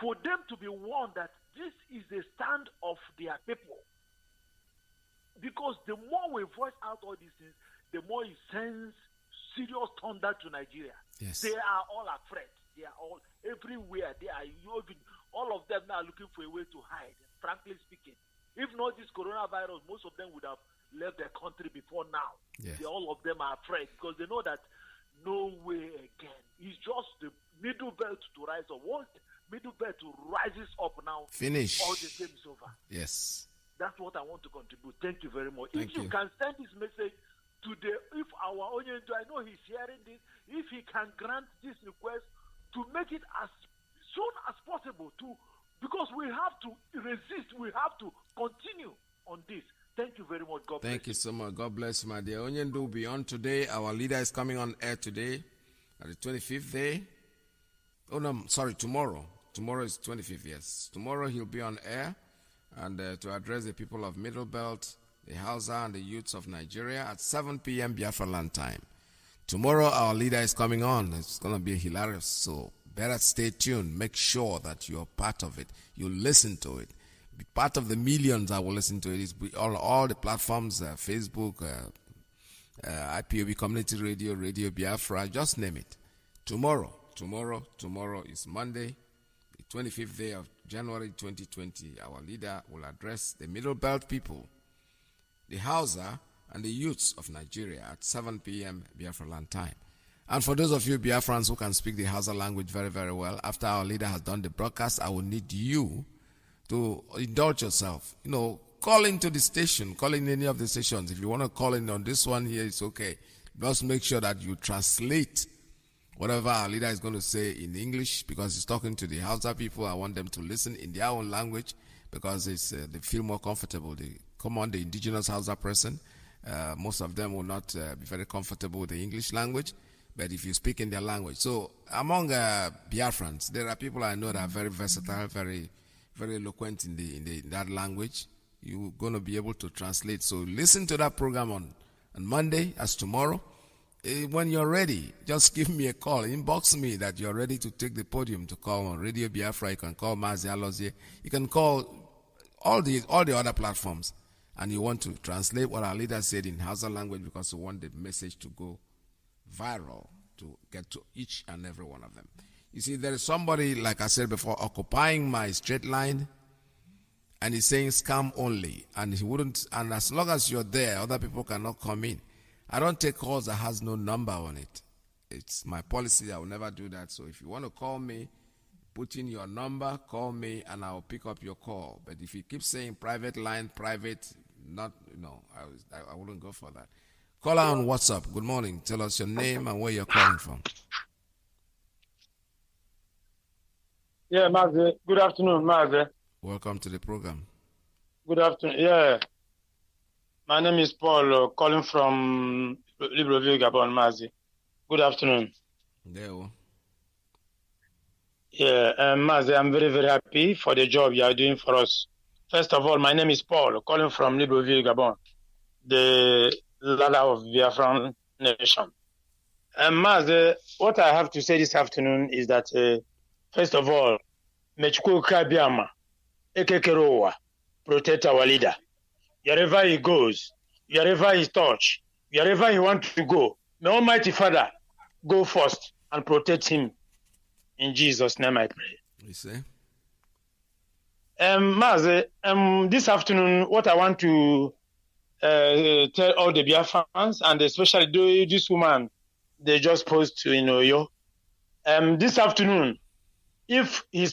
For them to be warned that this is the stand of their people. Because the more we voice out all these things, the more it sends serious thunder to Nigeria. Yes. They are all afraid. They are all everywhere. They are all of them now looking for a way to hide, frankly speaking. If not this coronavirus, most of them would have left their country before now. Yes. All of them are afraid because they know that no way again. It's just the middle belt to rise up. Once the middle belt rises up now, finish. All the game is over. Yes. That's what I want to contribute. Thank you very much. Thank if you can send this message today, if our Onyendo, I know he's hearing this, if he can grant this request to make it as soon as possible, because we have to resist, we have to continue on this. Thank you very much. God bless. Thank you so much. God bless you, my dear. Onyendo will be on today. Our leader is coming on air today at the 25th day. Oh, no, sorry, tomorrow. Tomorrow is 25th, yes. Tomorrow he'll be on air and to address the people of Middle Belt, the Hausa, and the youths of Nigeria at 7 p.m. Biafra land time. Tomorrow our leader is coming on. It's going to be hilarious, so better stay tuned. Make sure that you're part of it. You listen to it. Be part of the millions that will listen to it. It's all the platforms, Facebook, IPOB Community Radio, Radio Biafra, just name it. Tomorrow is Monday, the 25th day of January 2020. Our leader will address the Middle Belt people, the Hausa, and the youths of Nigeria at 7 p.m. Biafra land time. And for those of you Biafrans who can speak the Hausa language very, very well, after our leader has done the broadcast, I will need you to indulge yourself. call into the station, call in any of the stations. If you want to call in on this one here, it's okay. Just make sure that you translate whatever our leader is going to say in English, because he's talking to the Hausa people. I want them to listen in their own language, because it's they feel more comfortable. They come on, the indigenous Hausa person. Most of them will not be very comfortable with the English language, but if you speak in their language. So among Biafrans, there are people I know that are very versatile, very, very eloquent in that language. You're going to be able to translate. So listen to that program on Monday, as tomorrow. When you're ready, just give me a call. Inbox me that you're ready to take the podium to call on Radio Biafra. You can call Mazi Nnamdi. You can call all the other platforms, and you want to translate what our leader said in Hausa language, because you want the message to go viral, to get to each and every one of them. You see, there is somebody, like I said before, occupying my straight line, and he's saying scam only, and he wouldn't. And as long as you're there, other people cannot come in. I don't take calls that has no number on it. It's my policy. I will never do that. So if you want to call me, put in your number, call me, and I'll pick up your call. But if you keep saying private line, private, not, no, I wouldn't go for that. Call on WhatsApp. Good morning. Tell us your name and where you're calling from. Yeah, Mazi. Good afternoon, Mazi. Welcome to the program. Good afternoon. Yeah. My name is Paul, calling from LeadervNnamdi Kanu, Mazi. Good afternoon. There. Yeah, Mazi, I'm very, very happy for the job you are doing for us. First of all, my name is Paul, calling from LeadervNnamdi Kanu, the leader of Biafran nation. Mazi, what I have to say this afternoon is that, first of all, Mechukwu Kabiama, Ekekerowa, protect our leader. Wherever he goes, wherever he touch, wherever he wants to go, may Almighty Father go first and protect him. In Jesus' name I pray. You say? Mazi, this afternoon, what I want to tell all the Biafrans, and especially this woman they just posed to in Oyo, this afternoon, if her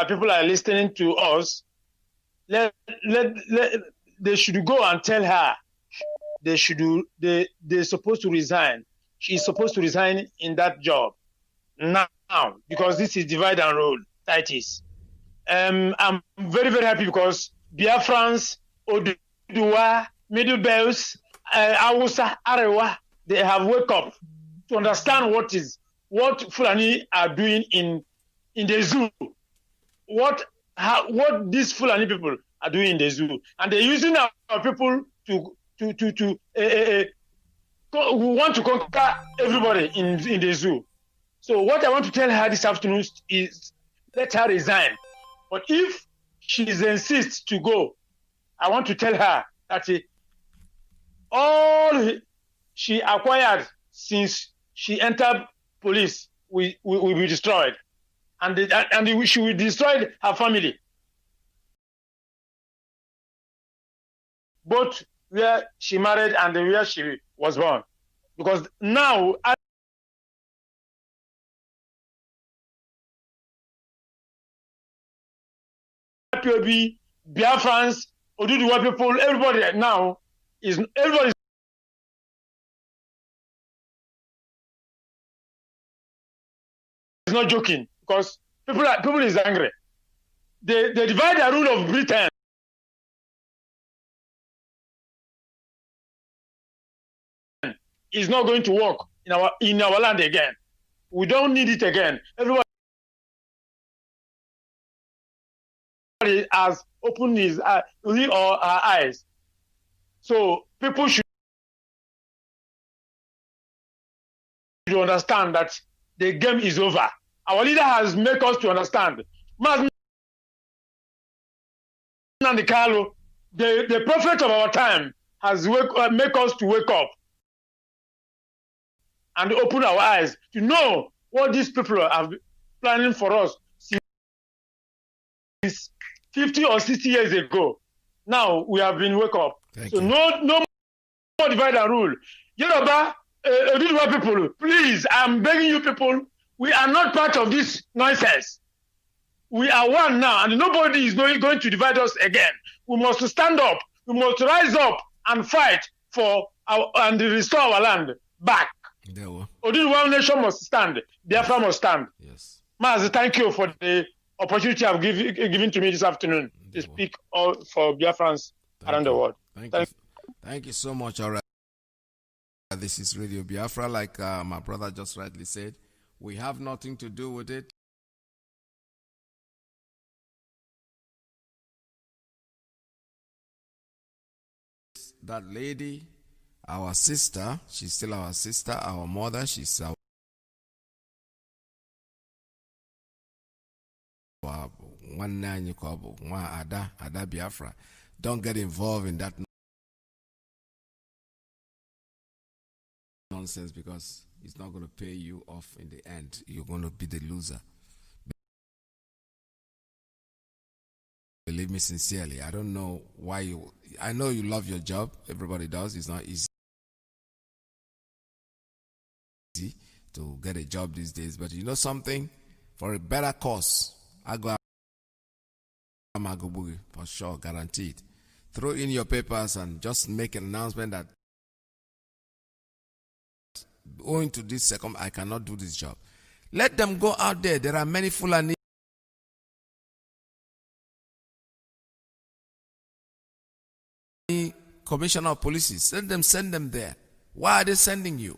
people are listening to us, they should go and tell her they're supposed to resign. She's supposed to resign in that job now, because this is divide and rule. That is. I'm very, very happy because Biafrans, Oduduwa, Middle Bells, Awusa, Arewa, they have woke up to understand what Fulani are doing in the zoo. What these Fulani people are doing in the zoo, and they're using our people to want to conquer everybody in the zoo. So what I want to tell her this afternoon is let her resign. But if she insists to go, I want to tell her that all she acquired since she entered police will be destroyed. And she will destroy her family. Both where she married and where she was born. Because now, IPOB, Biafrans, Oduduwa people, everybody now is not joking, because people is angry. They divide the rule of Britain. Is not going to work in our land again. We don't need it again. Everybody has opened his or her eyes. So people should understand that the game is over. Our leader has made us to understand. Mazi Nnamdi Kanu, the prophet of our time, has made us to wake up and open our eyes to know what these people are planning for us since 50 or 60 years ago. Now we have been wake up. So no more divide and rule. Yoruba, Oduduwa people, please, I'm begging you people, we are not part of this nonsense. We are one now, and nobody is going to divide us again. We must stand up. We must rise up and fight for and restore our land back. Only one nation must stand. Biafra must stand. Yes. Mazi, thank you for the opportunity I've given to me this afternoon to speak for Biafrans around the world. Thank you so much. All right. This is Radio Biafra, like my brother just rightly said. We have nothing to do with it. That lady, our sister, she's still our sister, our mother, she's our Ada Biafra. Don't get involved in that nonsense, because it's not going to pay you off in the end. You're going to be the loser. Believe me sincerely. I don't know why you... I know you love your job. Everybody does. It's not easy to get a job these days. But you know something? For a better cause, I go for sure, guaranteed. Throw in your papers and just make an announcement that owing to this second, I cannot do this job. Let them go out there. There are many Fulani commissioner of police. Send them there. Why are they sending you?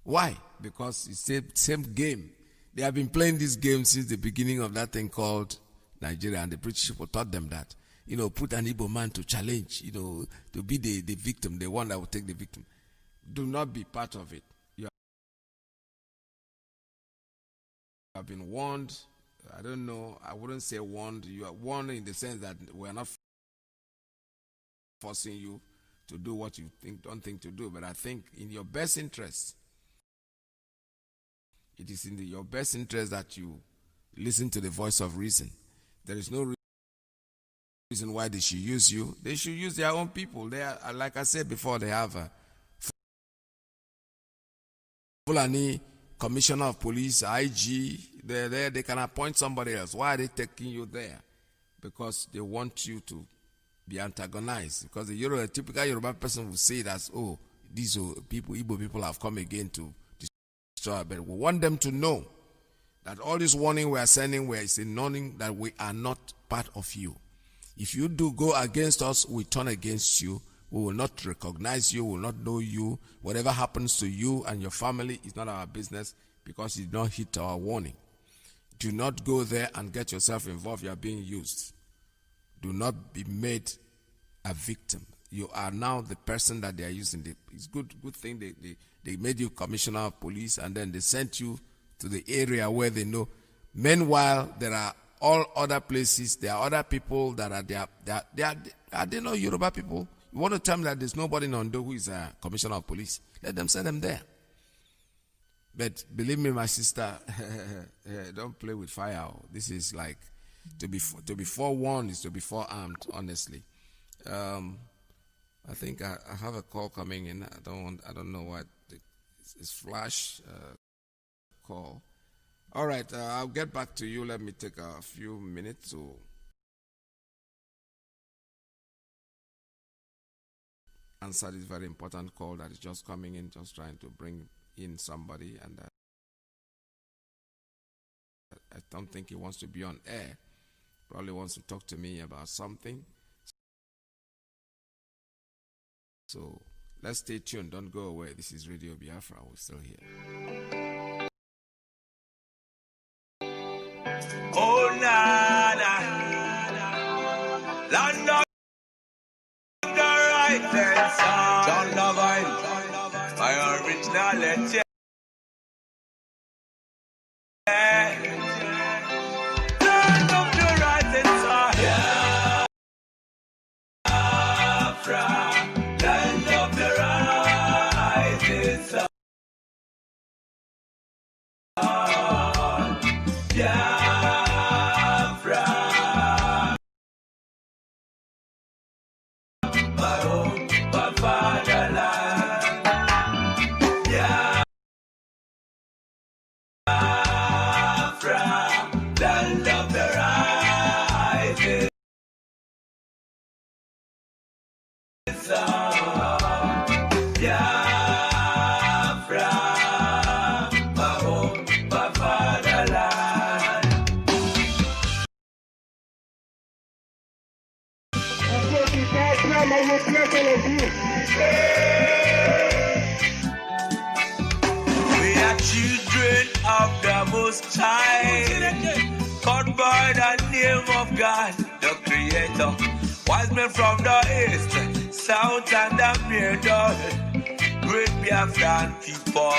Why? Because it's the same game. They have been playing this game since the beginning of that thing called Nigeria, and the British people taught them that. You know, put an Igbo man to challenge, you know, to be the victim, the one that will take the victim. Do not be part of it. You have been warned. I don't know. I wouldn't say warned. You are warned in the sense that we are not forcing you to do what you don't think to do. But I think in your best interest, it is in your best interest that you listen to the voice of reason. There is no reason why they should use you. They should use their own people. They are, like I said before, they have a Fulani commissioner of police, IG. They're there. They can appoint somebody else. Why are they taking you there? Because they want you to be antagonized. Because a typical Yoruba person will say that, oh, these people, Igbo people have come again to destroy. But we want them to know that all this warning we are sending, we are signaling that we are not part of you. If you do go against us, we turn against you. We will not recognize you, we will not know you. Whatever happens to you and your family is not our business, because you did not hit our warning. Do not go there and get yourself involved. You are being used. Do not be made a victim. You are now the person that they are using. It's good thing they made you commissioner of police, and then they sent you to the area where they know. Meanwhile, there are all other places. There are other people that are there. Are they not Yoruba people? You want to tell me that there's nobody in Ondo who is a commissioner of police? Let them send them there. But believe me, my sister, don't play with fire. This is like to be forewarned is to be forearmed. Honestly, I think I have a call coming in. I don't know what it's flash call. All right, I'll get back to you. Let me take a few minutes to answer this very important call that is just coming in. Just trying to bring in somebody, and I don't think he wants to be on air. Probably wants to talk to me about something. So let's stay tuned. Don't go away. This is Radio Biafra. We're still here. Oh, nana, land of the right hand side. John Lavine, my originality. Land of the right hand side. Biafra, land of the right hand side. Yeah. the Most High, called by the name of God, the Creator. Wise men from the east, south, and the middle, great Biafran people.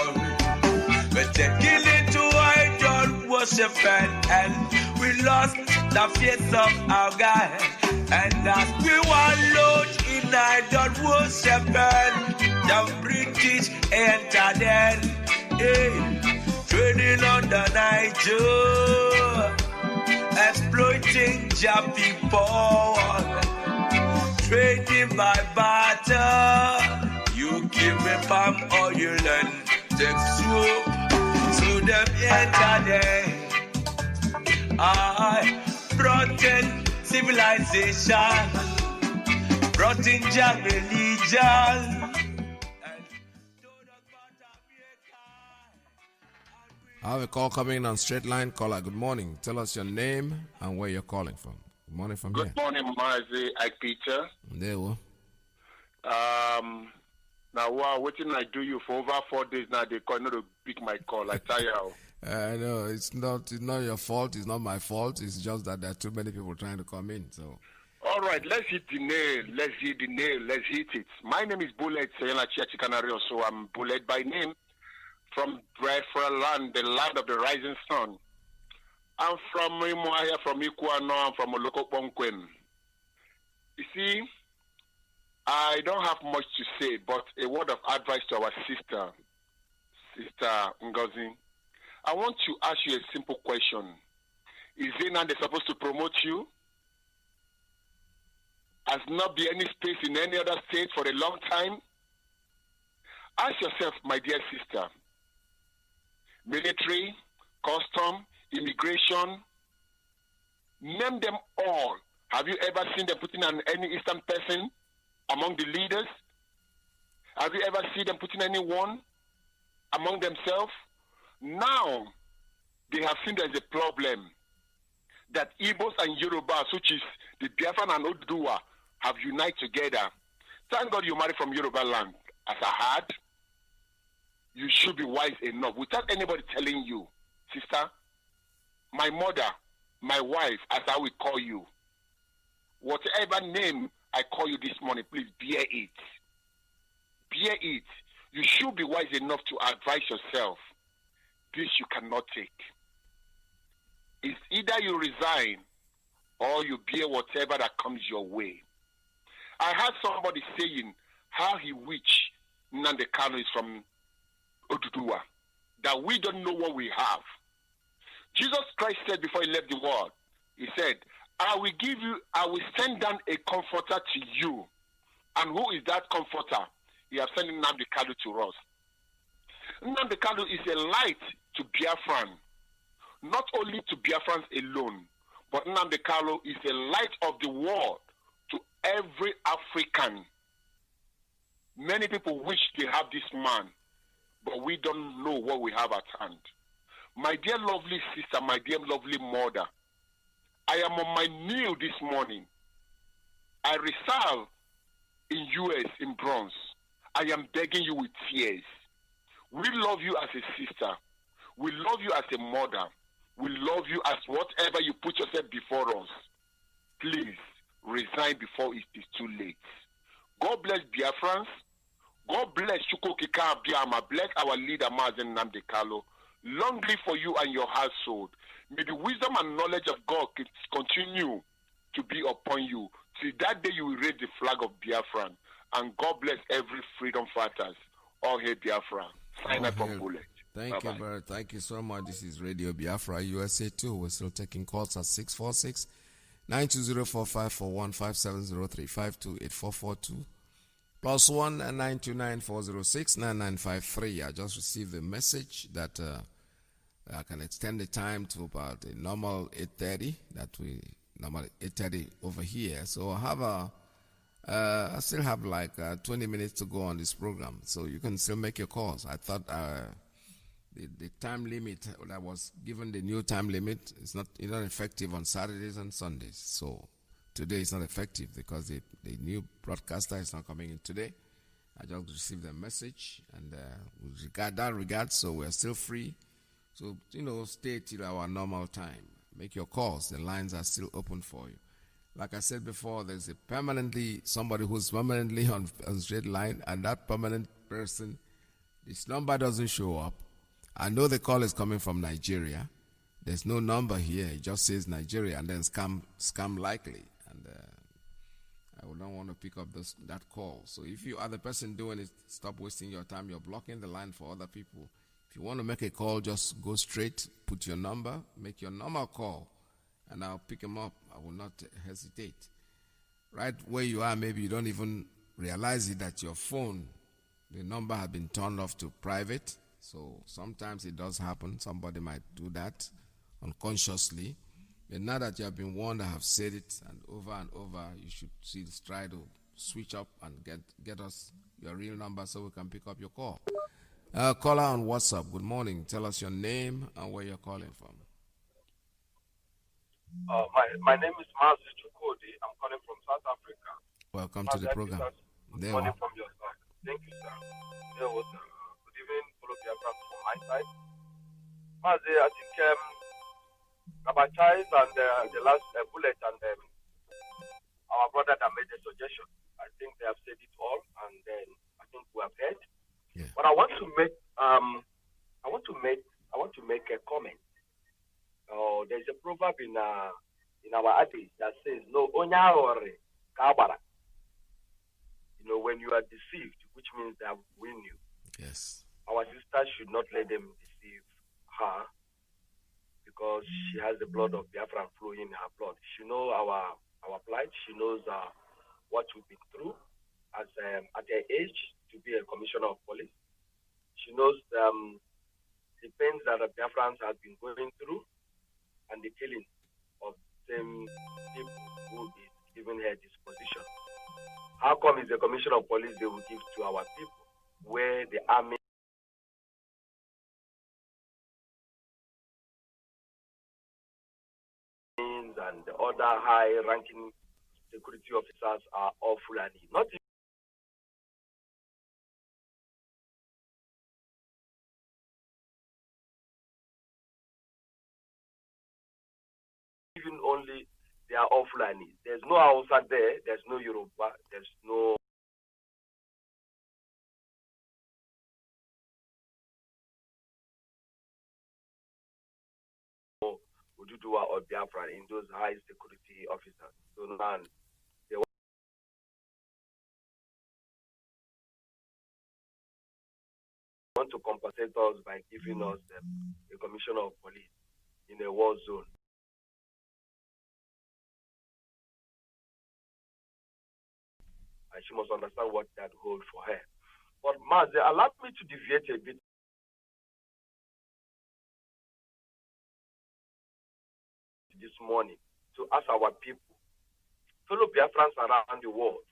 We're taking it to idol worship and we lost the faith of our God. And as we wallowed in idol worship, the British entered in. Trading on the Niger, exploiting your people, trading by barter. You give me palm oil and take soup, so them enter there. I brought in civilization, brought in your religion. I have a call coming in on straight line. Caller, good morning. Tell us your name and where you're calling from. Good morning from here. Good morning, Mazi. I Peter. There we Now, wow, what did I do you for over 4 days now? They call not to pick my call. I tell you. No, it's not your fault. It's not my fault. It's just that there are too many people trying to come in. So. All right, let's hit the nail. Let's hit the nail. Let's hit it. My name is Bullet Sayela Chiachi Canario, so I'm Bullet by name. From Biafra land, the land of the rising sun. I'm from Omeire, from Ikuano, I'm from Olokopongwen. You see, I don't have much to say, but a word of advice to our sister Ngozi. I want to ask you a simple question. Is it now they're supposed to promote you? Has not been any space in any other state for a long time? Ask yourself, my dear sister. Military, custom, immigration, name them all. Have you ever seen them putting any Eastern person among the leaders? Have you ever seen them putting anyone among themselves? Now, they have seen there's a problem that Igbos and Yorubas, which is the Biafran and Oduduwa, have united together. Thank God you married from Yoruba land. As I had, you should be wise enough without anybody telling you, sister, my mother, my wife, as I will call you. Whatever name I call you this morning, please bear it. Bear it. You should be wise enough to advise yourself. This you cannot take. It's either you resign or you bear whatever that comes your way. I heard somebody saying how he wished Nnamdi Kanu is from Oduduwa, that we don't know what we have. Jesus Christ said before he left the world, he said, I will send down a comforter to you. And who is that comforter? He has sent Nnamdi Kanu to us. Nnamdi Kanu is a light to Biafran. Not only to Biafrans alone, but Nnamdi Kanu is a light of the world to every African. Many people wish they have this man, but we don't know what we have at hand. My dear lovely sister, my dear lovely mother, I am on my knee this morning. I reside in US, in Bronx. I am begging you with tears. We love you as a sister. We love you as a mother. We love you as whatever you put yourself before us. Please, resign before it is too late. God bless Biafrans. God bless Chukwukika Abiyama. Bless our leader, Mazi Nnamdi Kanu. Long live for you and your household. May the wisdom and knowledge of God continue to be upon you. Till that day you will raise the flag of Biafran. And God bless every freedom fighters. All hail Biafra. Sign up from Bullet. Thank you, brother. Thank you so much. This is Radio Biafra USA 2. We're still taking calls at 646-920-4541-5703-528-442. +1 929-406-9953. I just received a message that I can extend the time to about the normal 8:30 that we normally 8:30 over here. So I still have like 20 minutes to go on this program, so you can still make your calls. I thought the time limit that was given, the new time limit, it's not effective on Saturdays and Sundays. So today is not effective because the new broadcaster is not coming in today. I just received a message, and with regard, so we're still free So, stay till our normal time. Make your calls. The lines are still open for you. Like I said before, there's somebody who's permanently on straight line, and that permanent person, this number doesn't show up. I know the call is coming from Nigeria. There's no number here. It just says Nigeria, and then scam likely. And I would not want to pick up that call. So if you are the person doing it, stop wasting your time. You're blocking the line for other people. If you want to make a call, just go straight, put your number, make your normal call, and I'll pick them up. I will not hesitate. Right where you are, maybe you don't even realize it that your phone, the number has been turned off to private. So sometimes it does happen. Somebody might do that unconsciously. But now that you have been warned, I have said it, and over, you should try to switch up and get us your real number so we can pick up your call. Caller on WhatsApp, good morning. Tell us your name and where you're calling from. My name is Mazi Nnamdi. I'm calling from South Africa. Welcome to the program. Good morning from your side. Thank you, sir. Good evening, fellow Biafrans from my side. Mazi, I think Kabachais and the last bullet and our brother that made a suggestion. I think they have said it all, and then I think we have heard. Yeah. But I want to make a comment. There's a proverb in our adage that says, "No onyahore kabara." When you are deceived, which means they have win you. Yes. Our sister should not let them deceive her, because she has the blood of Biafra flowing in her blood. She knows our plight. She knows what we've been through at her age to be a commissioner of police. She knows the pains that the Biafrans have been going through and the killing of same people who is giving her this position. How come it's a commissioner of police they will give to our people, where the army and the other high-ranking security officers are all Fulani? Not even only they are all Fulani. There's no Hausa there. There's no Yoruba. There's no Ududua or Biafra in those high security officers. So now they want to compensate us by giving us a commissioner of police in a war zone. And she must understand what that holds for her. But Mazi, allow me to deviate a bit this morning to ask our people, fellow Biafrans around the world,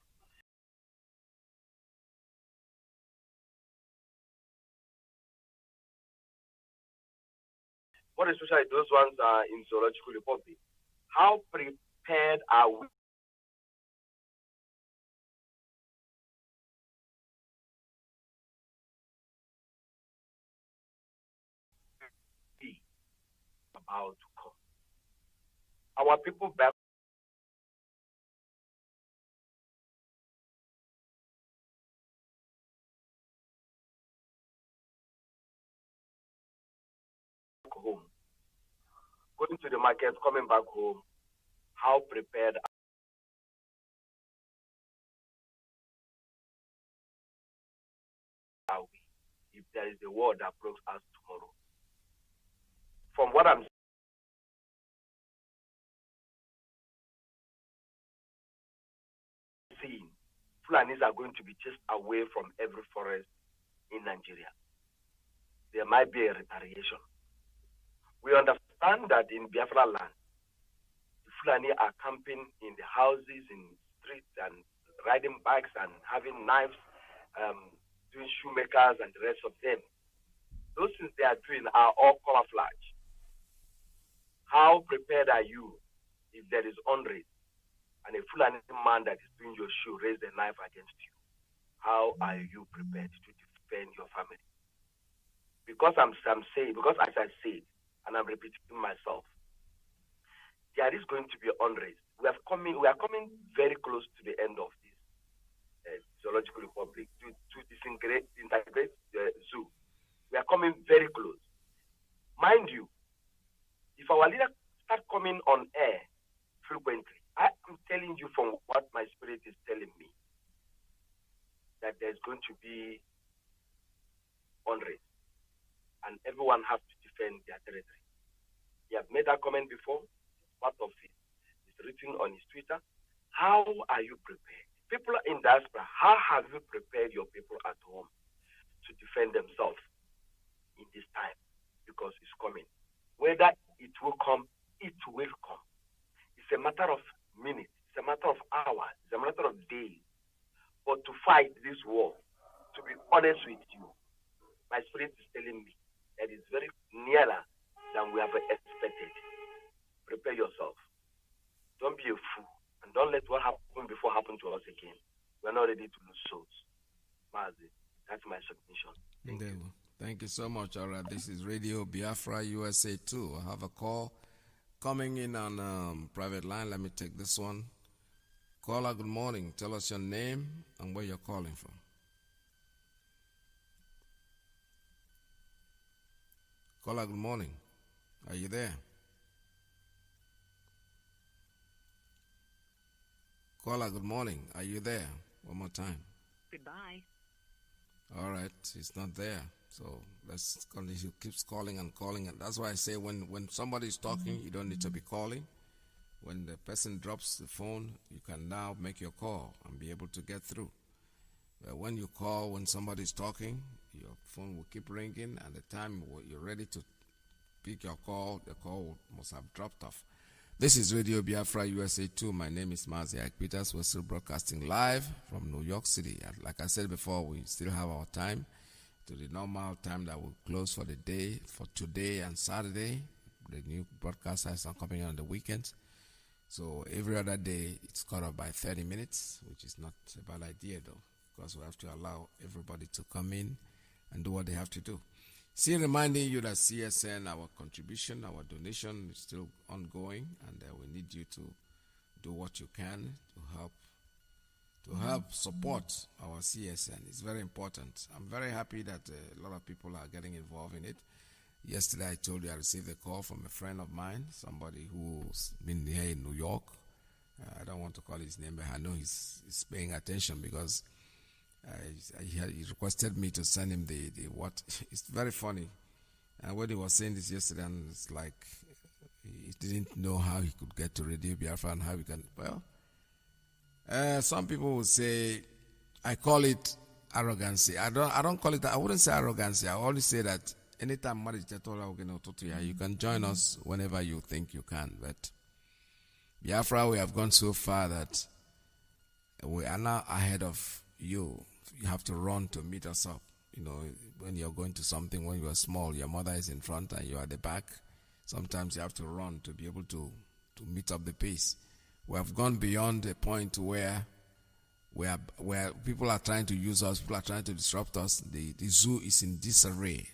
more especially those ones in Zoological Republic, how prepared are we about to come? Our people back home, going to the market, coming back home, how prepared are we if there is a war that breaks us tomorrow? From what I'm seeing, Fulanis are going to be chased away from every forest in Nigeria. There might be a retaliation. We understand that in Biafra land, the Fulani are camping in the houses, in streets, and riding bikes and having knives, doing shoemakers and the rest of them. Those things they are doing are all camouflage. How prepared are you if there is unrest and a Fulani man that is doing your shoe raise a knife against you? How are you prepared to defend your family? because as I said, and I'm repeating myself, there is going to be unrest. We are coming very close to the end of this zoological republic to integrate the zoo. We are coming very close. Mind you, if our leaders start coming on air frequently, I am telling you from what my spirit is telling me, that there's going to be unrest, and everyone has to defend their territory. He has made that comment before. Part of it is written on his Twitter. How are you prepared? People in diaspora, how have you prepared your people at home to defend themselves in this time? Because it's coming. Whether it will come, it will come. It's a matter of minutes. It's a matter of hours. It's a matter of days. But to fight this war, to be honest with you, my spirit is telling me that it's very nearer than we have expected. Prepare yourself. Don't be a fool. And don't let what happened before happen to us again. We're not ready to lose souls. Mazi, that's my submission. Thank you so much. All right, this is Radio Biafra USA 2. I have a call coming in on private line. Let me take this one. Caller, good morning. Tell us your name and where you're calling from. Caller, good morning. Are you there? Caller, good morning. Are you there? One more time. Goodbye. All right, he's not there. So let's continue. He keeps calling and calling. And that's why I say when somebody is talking, you don't need to be calling. When the person drops the phone, you can now make your call and be able to get through. But when you call, when somebody is talking, your phone will keep ringing, and the time you're ready to pick your call, the call must have dropped off. This is Radio Biafra USA 2. My name is Mazi Nnamdi. We're still broadcasting live from New York City. Like I said before, we still have our time to the normal time that will close for the day, for today and Saturday. The new broadcasters are coming on the weekends. So every other day, it's cut off by 30 minutes, which is not a bad idea, though, because we have to allow everybody to come in and do what they have to do. Still reminding you that CSN, our contribution, our donation is still ongoing, and we need you to do what you can to help support our CSN. It's very important. I'm very happy that a lot of people are getting involved in it. Yesterday, I told you I received a call from a friend of mine, somebody who's been here in New York. I don't want to call his name, but I know he's paying attention because he requested me to send him the what. It's very funny. And when he was saying this yesterday, and it's like he didn't know how he could get to Radio Biafra and how he can. Well, some people will say, I call it arrogancy. I don't call it. I wouldn't say arrogancy. I always say that anytime you can join us whenever you think you can. But Biafra, we have gone so far that we are now ahead of you. You have to run to meet us up. You know, when you're going to something, when you are small, your mother is in front and you are at the back. Sometimes you have to run to be able to meet up the pace. We have gone beyond a point where people are trying to use us, people are trying to disrupt us. The zoo is in disarray.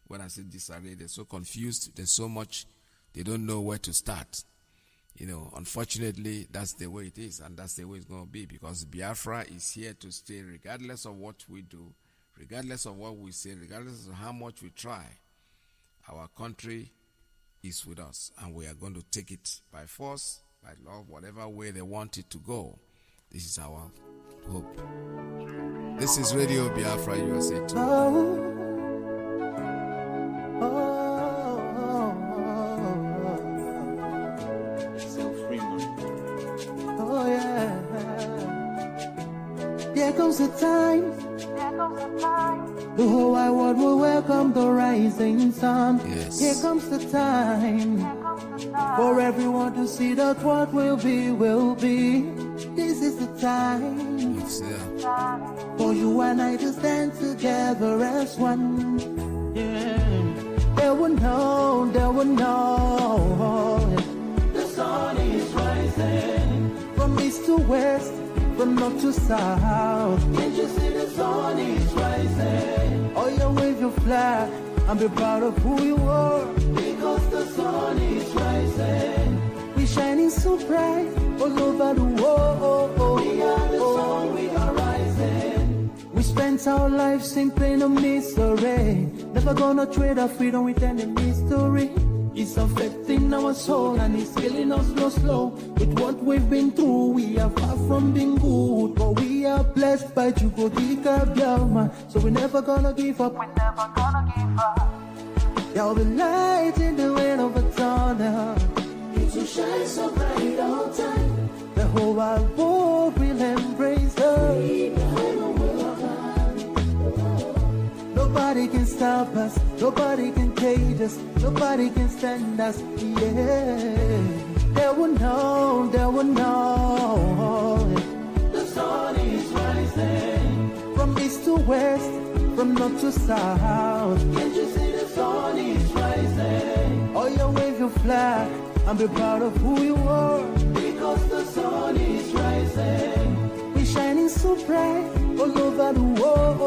When I say disarray, they're so confused. There's so much, they don't know where to start. You know, unfortunately, that's the way it is, and that's the way it's going to be, because Biafra is here to stay regardless of what we do, regardless of what we say, regardless of how much we try. Our country is with us, and we are going to take it by force, by love, whatever way they want it to go. This is our hope. This is Radio Biafra USA 2. Here comes the time. The whole wide world will welcome the rising sun. Yes. Here comes the time for everyone to see that what will be, will be. This is the time for you and I to stand together as one. Yeah. They will know, they will know. The sun is rising from east to west, from north to south. Can't you see the sun is rising? Oh, you wave your flag and be proud of who you are. Because the sun is rising. We're shining so bright all over the world. We are the sun, we are rising. We spent our lives in pain and misery. Never gonna trade our freedom with any mystery. It's affecting our soul and it's killing us slow. With what we've been through, we are far from being good. But we are blessed by Chukwudika Biafra. So we're never gonna give up. We're never gonna give up. There'll be light in the wind of a tunnel. It will shine so bright all time. The whole wide world will embrace us. Nobody can stop us, nobody can cage us, nobody can stand us, yeah. They will know, they will know. The sun is rising. From east to west, from north to south. Can't you see the sun is rising? Oh, you wave your flag and be proud of who you are. Because the sun is rising. We're shining so bright all over the world.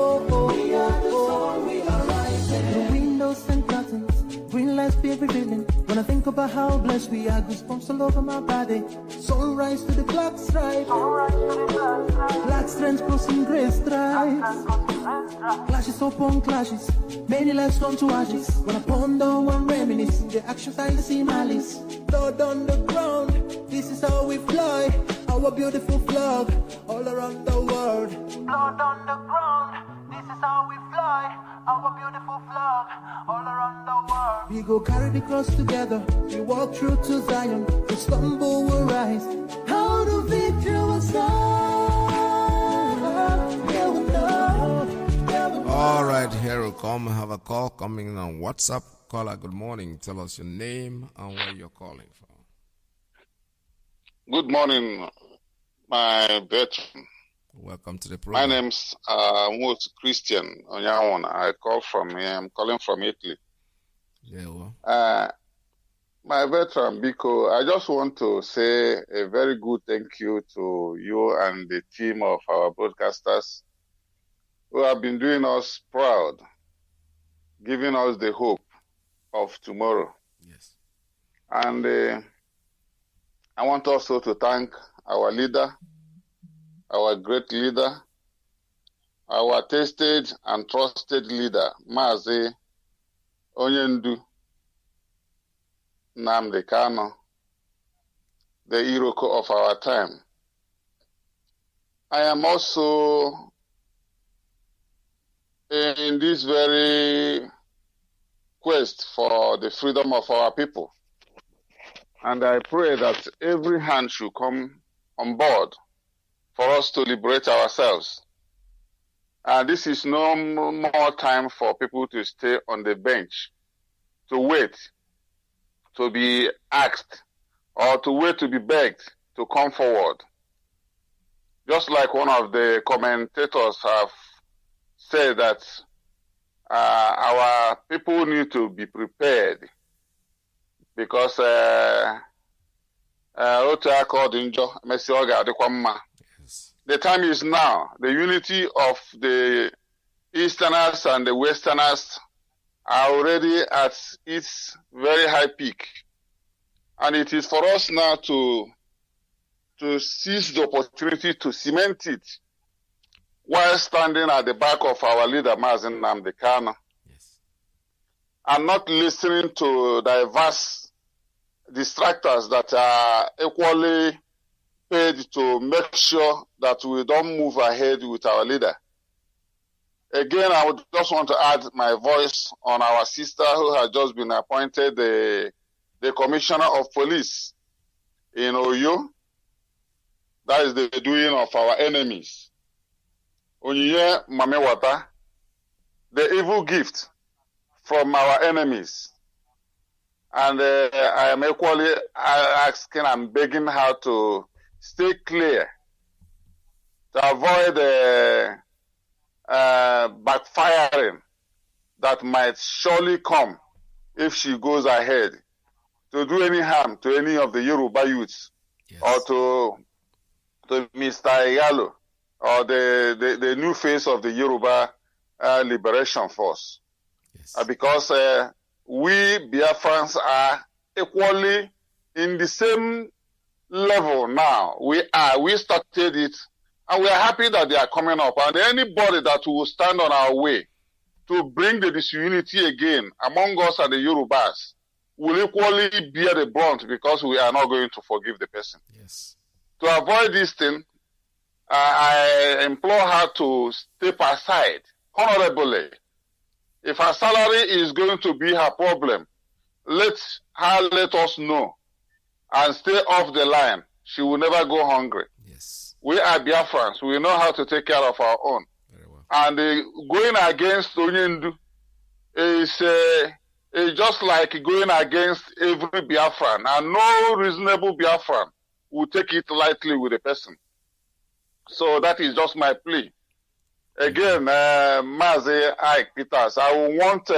We are the sun, we are rising. The windows and curtains, green lights be revealing. When I think about how blessed we are, goosebumps all over my body. Sunrise to the black stripe, black strands crossing grey stripes. Clashes upon clashes, many lives come to ashes. When I ponder and reminisce, the actions I see malice. Blood on the ground, this is how we fly. Our beautiful flag, all around the world. Blood on the ground, this is how we fly. Our beautiful flag, all around the world. We go carry the cross together. We walk through to Zion. We stumble, we rise. How the victory was done. All right, here we come. Have a call coming on WhatsApp. Caller, good morning. Tell us your name and where you're calling from. Good morning, my veteran. Welcome to the program. My name's Christian Onyawan. I'm calling from Italy. Yeah, well. My veteran, Biko, I just want to say a very good thank you to you and the team of our broadcasters who have been doing us proud, giving us the hope of tomorrow. Yes. And I want also to thank our leader, our great leader, our tested and trusted leader, Mazi Nnamdi Kanu, the Iroko of our time. I am also in this very quest for the freedom of our people. And I pray that every hand should come on board for us to liberate ourselves. And this is no more time for people to stay on the bench, to wait, to be asked, or to wait to be begged to come forward. Just like one of the commentators have said that our people need to be prepared because the time is now. The unity of the Easterners and the Westerners are already at its very high peak. And it is for us now to seize the opportunity to cement it while standing at the back of our leader, Mazi Nnamdi Kanu, and not listening to diverse distractors that are equally paid to make sure that we don't move ahead with our leader. Again, I would just want to add my voice on our sister who has just been appointed the Commissioner of Police in Oyo. That is the doing of our enemies. Onyinye Mamewata, the evil gift from our enemies. And I am equally asking and begging her to stay clear, to avoid backfiring that might surely come if she goes ahead to do any harm to any of the Yoruba youths, or to Mr. Yalo, or the new face of the Yoruba Liberation Force. Yes. Because we Biafrans are equally in the same level now. We started it, and we are happy that they are coming up. And anybody that will stand on our way to bring the disunity again among us and the Yorubas will equally bear the brunt, because we are not going to forgive the person. Yes. To avoid this thing, I implore her to step aside honorably. If her salary is going to be her problem, let us know and stay off the line. She will never go hungry. Yes. We are Biafrans. We know how to take care of our own. Very well. And going against Onyendu is just like going against every Biafran. And no reasonable Biafran will take it lightly with a person. So that is just my plea. Again, Mazi Ike Peters, I will want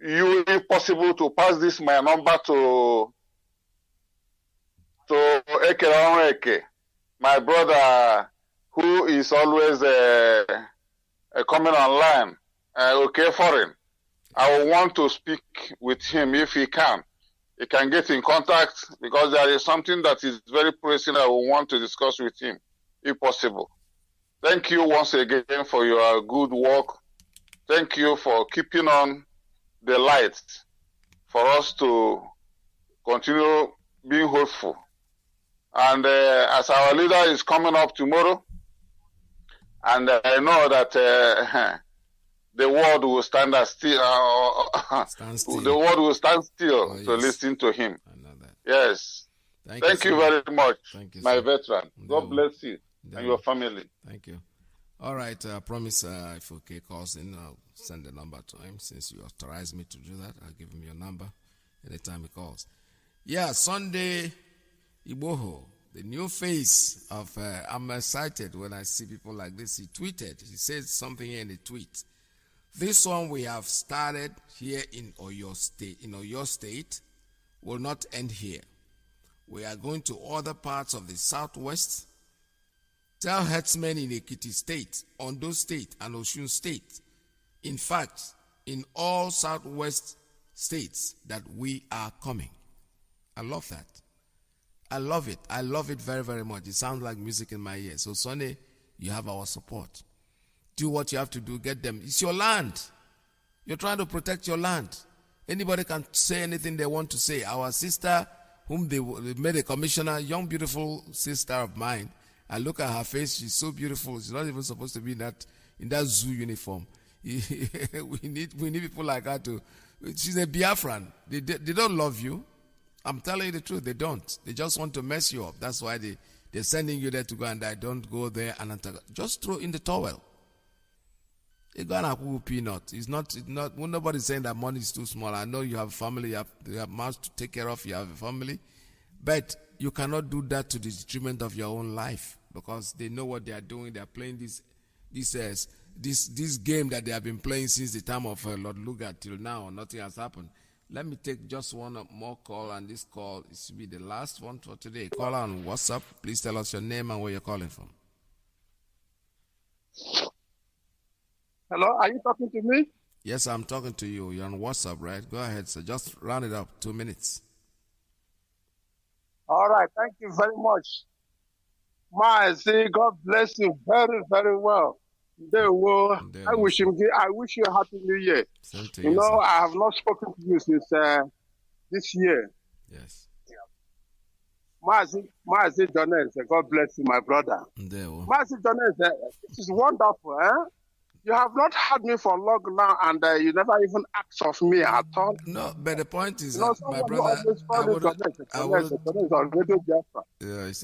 you, if possible, to pass this my number to Eke, my brother, who is always coming online, okay, foreign. I will want to speak with him if he can. He can get in contact, because there is something that is very pressing I will want to discuss with him, if possible. Thank you once again for your good work. Thank you for keeping on the light for us to continue being hopeful. And as our leader is coming up tomorrow, and I know that the world will stand still. The world will stand still to listen to him. I know that. Yes. Thank you very much, my veteran. God bless you and your family. Thank you. All right. I promise if OK calls in, I'll send the number to him. Since you authorized me to do that, I'll give him your number anytime he calls. Yeah, Sunday Igboho, the new face of, I'm excited when I see people like this. He tweeted, he said something in the tweet. This one we have started here in Oyo State, will not end here. We are going to other parts of the southwest. Tell herdsmen in Ekiti State, Ondo State, and Osun State, in fact, in all southwest states, that we are coming. I love that. I love it. I love it very, very much. It sounds like music in my ears. So, Sonny, you have our support. Do what you have to do. Get them. It's your land. You're trying to protect your land. Anybody can say anything they want to say. Our sister, whom they made a commissioner, young, beautiful sister of mine, I look at her face. She's so beautiful. She's not even supposed to be in that zoo uniform. we need people like her to. She's a Biafran. They don't love you. I'm telling you the truth. They don't. They just want to mess you up. That's why they're sending you there to go and die. Don't go there and just throw in the towel. You're gonna have peanut. It's not. Nobody's saying that money is too small. I know you have a family. You have mouths to take care of. You have a family, but you cannot do that to the detriment of your own life, because they know what they are doing. They are playing this game that they have been playing since the time of Lord Lugard till now. Nothing has happened. Let me take just one more call, and this call is to be the last one for today. Call on WhatsApp. Please tell us your name and where you're calling from. Hello, are you talking to me? Yes, I'm talking to you. You're on WhatsApp, right? Go ahead, sir. Just round it up. 2 minutes. All right, thank you very much. Mazi, God bless you very, very well. I wish you a happy new year. Same to you know, sir. I have not spoken to you since this year. Yes. Mazi Jones, God bless you, my brother. Mazi Jones, this is wonderful, eh? You have not had me for long now, and you never even asked of me at all. No, but the point is, my brother,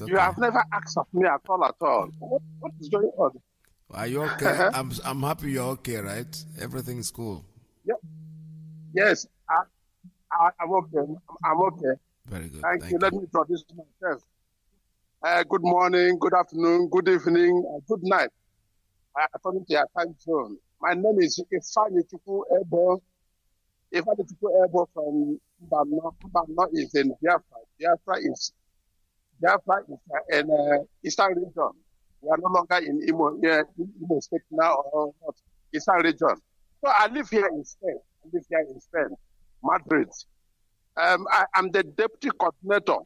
you have never asked of me at all. What is going on? Are you okay? I'm happy you're okay, right? Everything's cool. Yep. Yes, I'm okay. I'm okay. Very good. Thank you. Let me introduce myself. Good morning, good afternoon, good evening, good night. According to your time zone. My name is Ifani Chukwu Ebo. Ifani Chukwu Ebo from Mbano. Mbano is in Biafra. Biafra is in Eastern region. We are no longer in Imo State now or not. Eastern region. So I live here in Spain. Madrid. I'm the deputy coordinator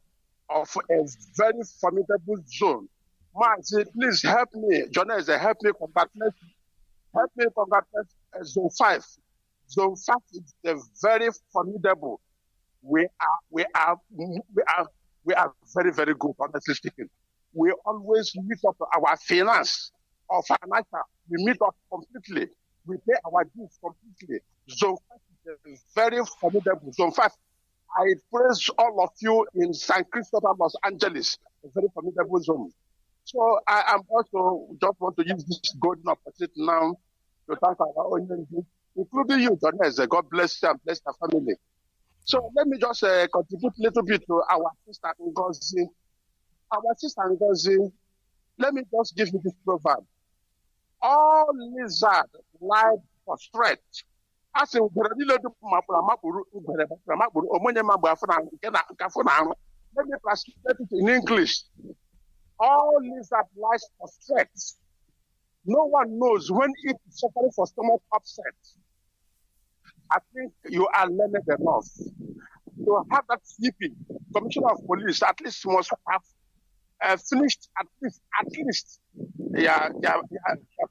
of a very formidable zone. Mazi, please help me. Journalists, help me congratulate. Zone 5. Zone 5 is the very formidable. We are very, very good, honestly speaking. We always meet up our finance or financial. We meet up completely. We pay our dues completely. Zone 5 is very formidable. Zone 5. I praise all of you in San Cristobal, Los Angeles, a very formidable zone. So I am also just want to use this golden opportunity now to thank our audience, including you, Jones. God bless you and bless your family. So let me just contribute a little bit to our sister Ngozi. Our sister Ngozi, let me just give you this proverb. All lizards lie prostrate. As in, let me translate it in English. All lizards lie prostrate. No one knows when it is suffering for stomach upset. I think you are learned enough to have that sleeping. Commissioner of Police at least must have finished at least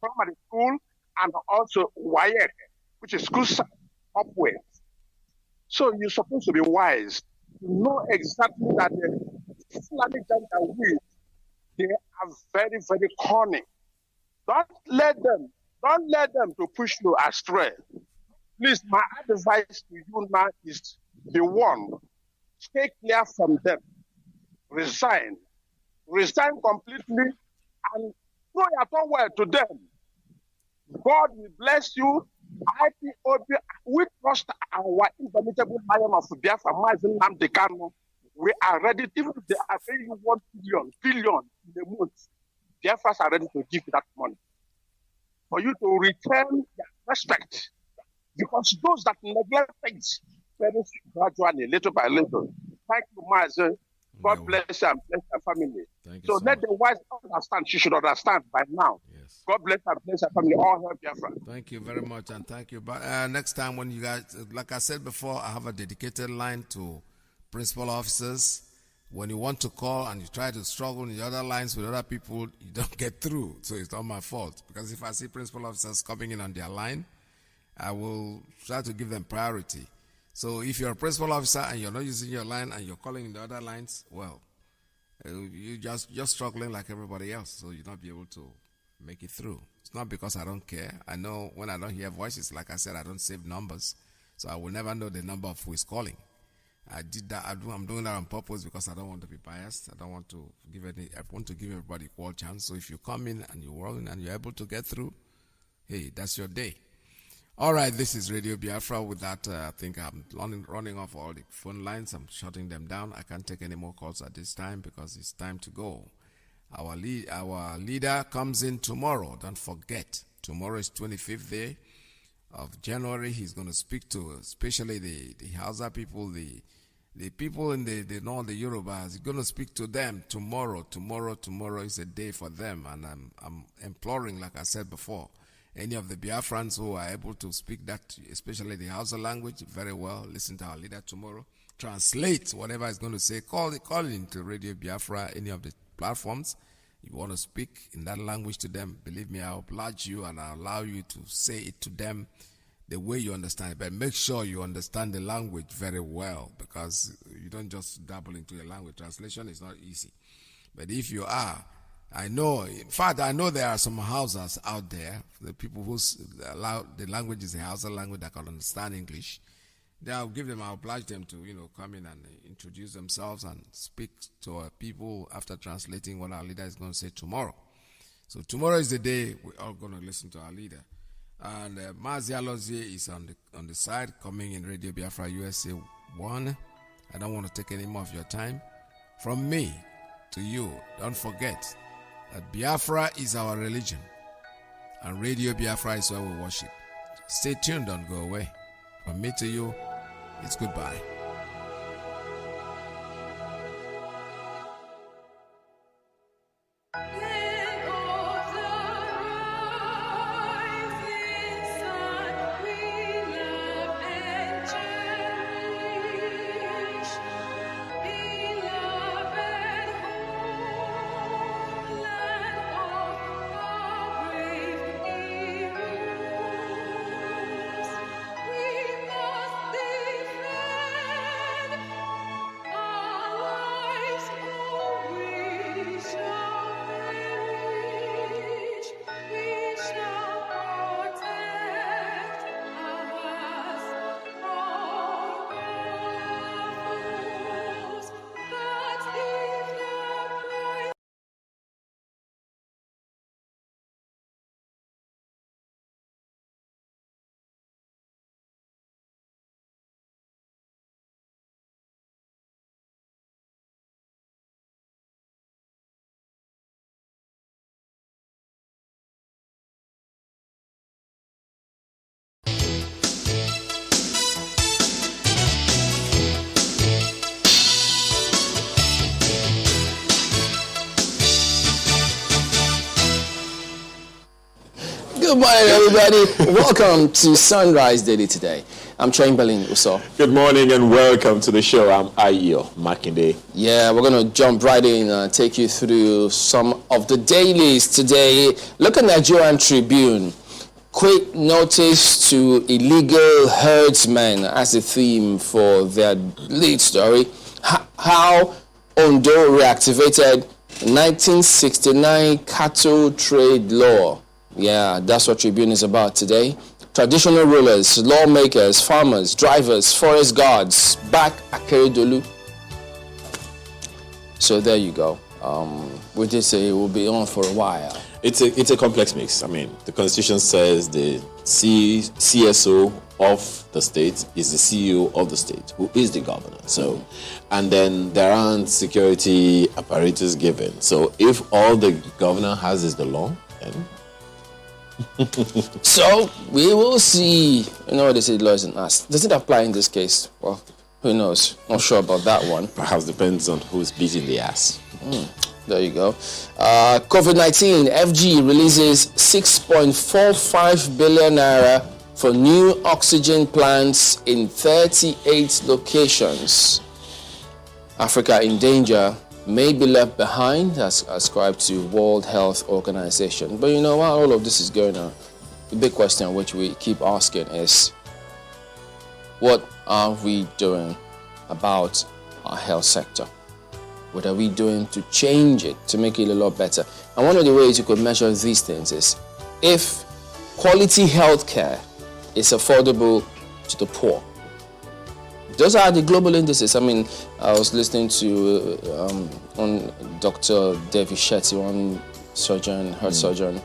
primary school and also WIEC, which is school upwards. So you're supposed to be wise to know exactly that the Fulani gender they are very, very cunning. Don't let them to push you astray. Please, my advice to you now is the one. Stay clear from them. Resign completely and throw your tongue to them. God will bless you. IPOB, we trust our indomitable lion of Biafra, Mazi Nnamdi Kanu. We are ready, even if they are paying you 1 billion in a month. Biafras are ready to give you that money. For you to return their respect. Because those that neglect things perish gradually, little by little. Thank you, Mazi. God bless you and bless your family. So let the wise understand. She should understand by now. Yes. God bless and bless your family. All help Biafra. Thank you very much and thank you. But next time when you guys, like I said before, I have a dedicated line to principal officers. When you want to call and you try to struggle in the other lines with other people, you don't get through. So it's not my fault. Because if I see principal officers coming in on their line, I will try to give them priority. So if you're a principal officer and you're not using your line and you're calling in the other lines, well, you're just struggling like everybody else. So you'll not be able to make it through. It's not because I don't care. I know when I don't hear voices, like I said, I don't save numbers. So I will never know the number of who is calling. I did that. I'm doing that on purpose because I don't want to be biased. I don't want to give I want to give everybody equal chance. So if you come in and you're working and you're able to get through, hey, that's your day. All right, this is Radio Biafra. With that, I think I'm running off all the phone lines. I'm shutting them down. I can't take any more calls at this time because it's time to go. Our leader comes in tomorrow. Don't forget, tomorrow is 25th day of January. He's going to speak to especially the Hausa people, the people in the north, the Yorubas. He's going to speak to them tomorrow. Tomorrow is a day for them. And I'm imploring, like I said before, any of the Biafrans who are able to speak that, especially the Hausa language, very well, listen to our leader tomorrow. Translate whatever he's going to say. Call into Radio Biafra, any of the platforms. You want to speak in that language to them, believe me, I'll oblige you and I'll allow you to say it to them the way you understand it. But make sure you understand the language very well, because you don't just dabble into a language. Translation is not easy. But if you are, I know there are some Hausas out there, the people who allow the language is a Hausa language that can understand English. I'll oblige them to, come in and introduce themselves and speak to our people after translating what our leader is going to say tomorrow. So tomorrow is the day we're all going to listen to our leader. And Mazi Alozie is on the side, coming in Radio Biafra USA 1. I don't want to take any more of your time. From me to you, don't forget that Biafra is our religion. And Radio Biafra is where we worship. Stay tuned, don't go away. From me to you, it's goodbye. Good morning, everybody. Welcome to Sunrise Daily today. I'm Chamberlain Uso. Good morning and welcome to the show. I'm Ayo Makinde. Yeah, we're going to jump right in and take you through some of the dailies today. Look at Nigerian Tribune. Quick notice to illegal herdsmen as the theme for their lead story. How Ondo reactivated 1969 cattle trade law. Yeah, that's what Tribune is about today. Traditional rulers, lawmakers, farmers, drivers, forest guards, back Akeredolu. So there you go. We did say it will be on for a while. It's a complex mix. I mean, the Constitution says the CSO of the state is the CEO of the state, who is the governor. So, and then there aren't security apparatus given. So if all the governor has is the law, then... So we will see. You know what they say, laws and us. Does it apply in this case? Well, who knows? Not sure about that one. Perhaps depends on who's beating the ass. There you go. COVID-19, FG releases 6.45 billion naira for new oxygen plants in 38 locations. Africa in danger may be left behind, as ascribed to World Health Organization. But you know, while all of this is going on, the big question which we keep asking is, what are we doing about our health sector? What are we doing to change it, to make it a lot better? And one of the ways you could measure these things is if quality health care is affordable to the poor. Those are the global indices. I mean, I was listening to on Dr. Devi Shetty, one surgeon, heart surgeon,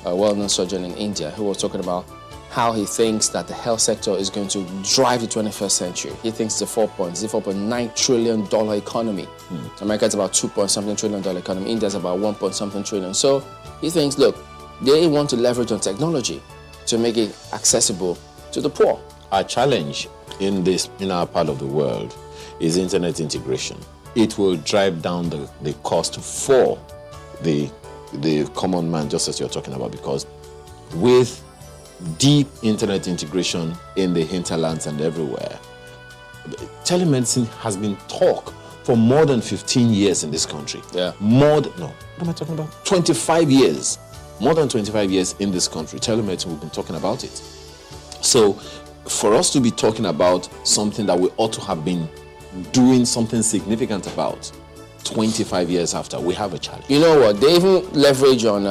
a well-known surgeon in India, who was talking about how he thinks that the health sector is going to drive the 21st century. He thinks it's a $4.9 trillion economy. America's about $2.something trillion economy. India's about $1.something trillion. So he thinks, look, they want to leverage on technology to make it accessible to the poor. Our challenge in our part of the world is internet integration. It will drive down the cost for the common man, just as you're talking about, because with deep internet integration in the hinterlands and everywhere, telemedicine has been talk for more than 15 years in this country. Yeah. What am I talking about? 25 years. More than 25 years in this country. Telemedicine, we've been talking about it. So for us to be talking about something that we ought to have been doing something significant about 25 years after, we have a challenge. You know what? They even leverage on,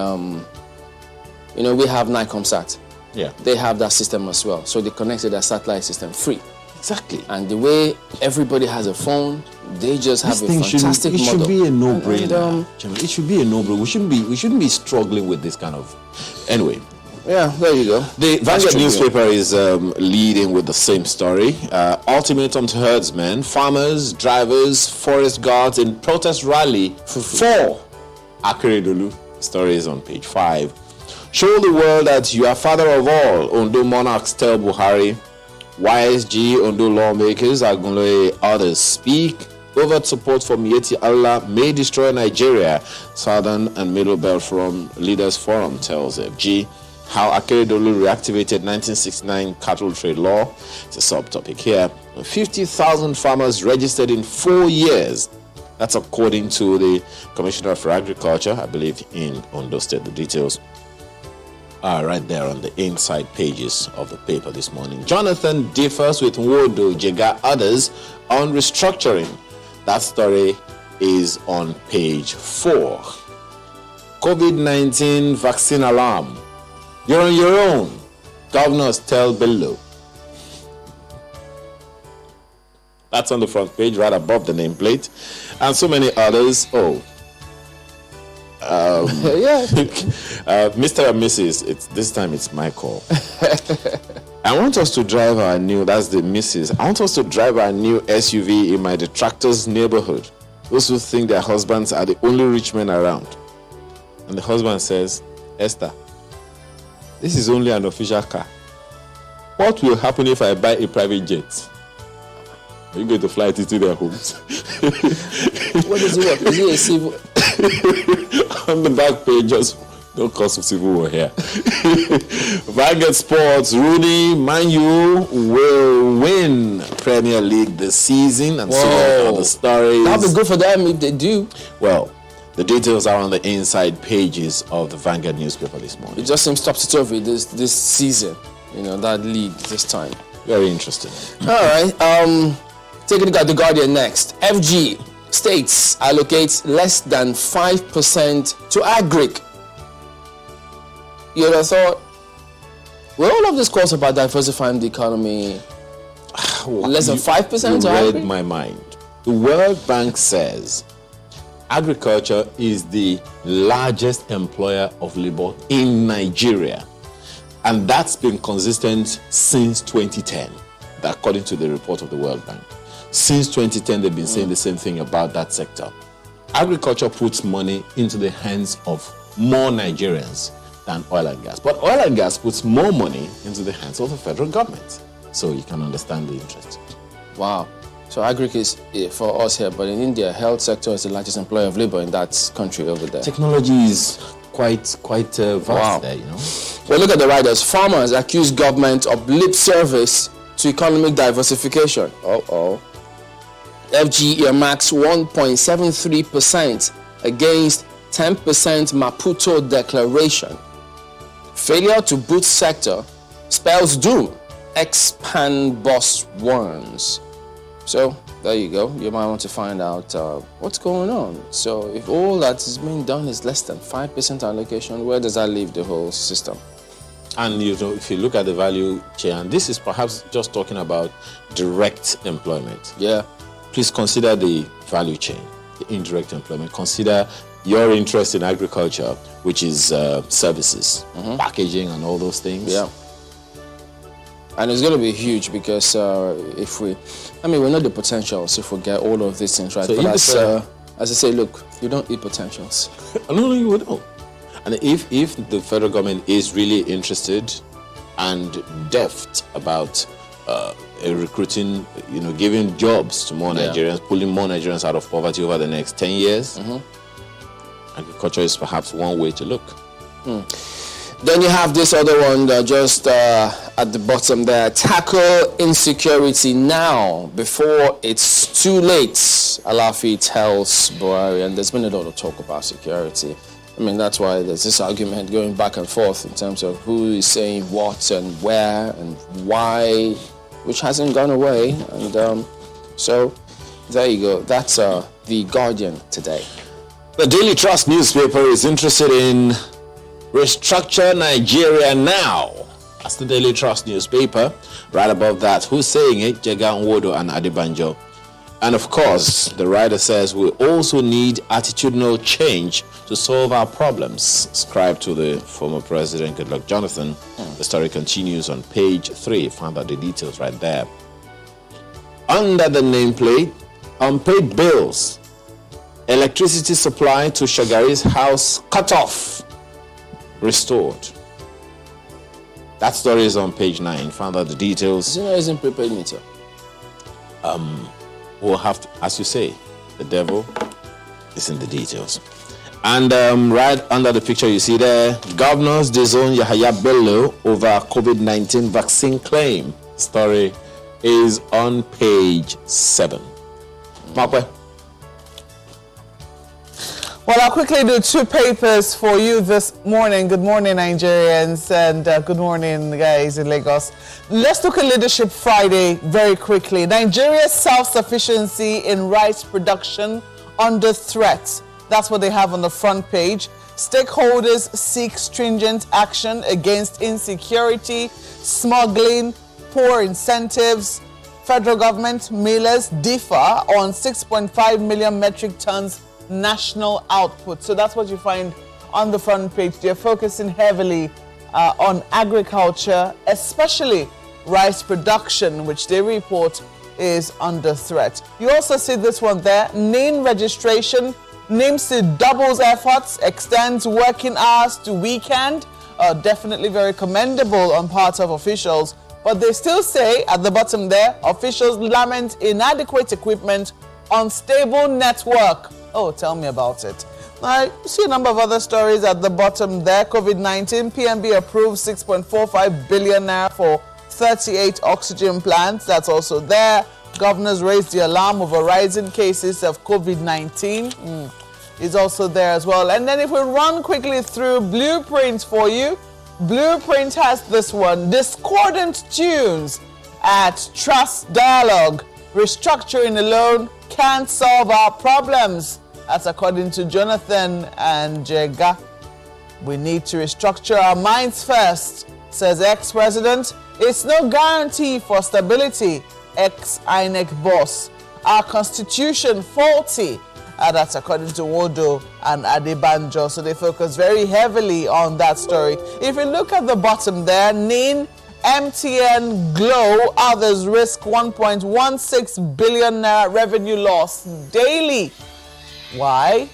we have NICOMSAT. Yeah. They have that system as well. So they connected their satellite system free. Exactly. And the way everybody has a phone, they just have a fantastic model. It should be a no-brainer. It should be a no-brainer. We shouldn't be struggling with this kind of... Anyway. Yeah, there you go. The Vanguard newspaper is leading with the same story. Ultimatum to herdsmen, farmers, drivers, forest guards in protest rally for Akeredolu. Story is on page 5. Show the world that you are father of all, Ondo monarchs tell Buhari. YSG, Ondo lawmakers, Agunloye, others speak. Overt support for Mieti Allah may destroy Nigeria. Southern and Middle Belt from Leaders Forum tells FG. How Akeredolu reactivated 1969 cattle trade law. It's a subtopic here. 50,000 farmers registered in 4 years. That's according to the Commissioner for Agriculture, I believe, in Ondo State. The details are right there on the inside pages of the paper this morning. Jonathan differs with Nwodo Jega, others on restructuring. That story is on page 4. COVID-19 vaccine alarm. You're on your own. Governors tell Bello. That's on the front page, right above the nameplate. And so many others. Mr. and Mrs., this time it's my call. I want us to drive our new, that's the Mrs. I want us to drive our new SUV in my detractors' neighborhood. Those who think their husbands are the only rich men around. And the husband says, Esther, this is only an official car. What will happen if I buy a private jet? Are you going to fly it into their homes? What does it work? Is it a civil? On the back page, just No cause of civil war here. Vanguard Sports, Rooney, Man U will win Premier League this season, and so other stories. That'll be good for them if they do. Well, the details are on the inside pages of the Vanguard newspaper this morning. It just seems topsy-turvy this season, that league this time. Very interesting. All right, take a look at The Guardian next. FG states allocates less than 5% to agric. You would have thought, well, all of this calls about diversifying the economy. Less than 5%? You read my mind. The World Bank says agriculture is the largest employer of labor in Nigeria. And that's been consistent since 2010, according to the report of the World Bank. Since 2010, they've been saying the same thing about that sector. Agriculture puts money into the hands of more Nigerians than oil and gas. But oil and gas puts more money into the hands of the federal government. So you can understand the interest. Wow. So agric is for us here, but in India, health sector is the largest employer of labor in that country over there. Technology is quite vast there, Well, look at the riders. Farmers accuse government of lip service to economic diversification. FG earmarks 1.73% against 10% Maputo declaration. Failure to boost sector spells doom. Expand boss warns. So there you go. You might want to find out what's going on. So if all that is being done is less than 5% allocation, where does that leave the whole system? And if you look at the value chain, this is perhaps just talking about direct employment. Yeah. Please consider the value chain, the indirect employment. Consider your interest in agriculture, which is services, packaging and all those things. Yeah. And it's going to be huge because we know the potentials if we get all of these things right. So but as I say, look, you don't eat potentials. No, you don't. And if the federal government is really interested and deft about recruiting, giving jobs to more Nigerians, pulling more Nigerians out of poverty over the next 10 years, agriculture is perhaps one way to look. Then you have this other one just at the bottom there. Tackle insecurity now before it's too late, Alafi tells Buhari. And there's been a lot of talk about security. That's why there's this argument going back and forth in terms of who is saying what and where and why, which hasn't gone away. And so there you go. That's The Guardian today. The Daily Trust newspaper is interested in restructure Nigeria now. That's the Daily Trust newspaper. Right above that, who's saying it? Jega Nwodo and Adebanjo. And of course, the writer says we also need attitudinal change to solve our problems. Ascribed to the former president, Goodluck Jonathan. The story continues on page 3. Found out the details right there. Under the nameplate, unpaid bills. Electricity supply to Shagari's house cut off. Restored. That story is on page 9. Found out the details. Isn't prepaid meter? We'll have to, as you say, the devil is in the details. And right under the picture you see there, governors disown Yahaya Bello over COVID-19 vaccine claim. Story is on page 7. Makwe. Well, I'll quickly do 2 papers for you this morning. Good morning, Nigerians, and good morning, guys in Lagos. Let's look at Leadership Friday very quickly. Nigeria's self-sufficiency in rice production under threat. That's what they have on the front page. Stakeholders seek stringent action against insecurity, smuggling, poor incentives. Federal government millers differ on 6.5 million metric tons national output. So that's what you find on the front page. They're focusing heavily on agriculture, especially rice production, which they report is under threat. You also see this one there. NIN registration. NIMSI doubles efforts, extends working hours to weekend. Definitely very commendable on part of officials. But they still say at the bottom there, officials lament inadequate equipment, unstable network. Oh, tell me about it. I see a number of other stories at the bottom there. COVID-19, PNB approved 6.45 billion naira for 38 oxygen plants. That's also there. Governors raised the alarm over rising cases of COVID-19. Is also there as well. And then if we run quickly through Blueprint for you, Blueprint has this one: discordant tunes at Trust Dialogue. Restructuring alone can't solve our problems. That's according to Jonathan and Jega. We need to restructure our minds first, says ex-president. It's no guarantee for stability, ex-INEC boss. Our constitution faulty. That's according to Wodo and Adebanjo. So they focus very heavily on that story. If you look at the bottom there, NIN, MTN, Glow, others risk 1.16 billion naira revenue loss daily. Why?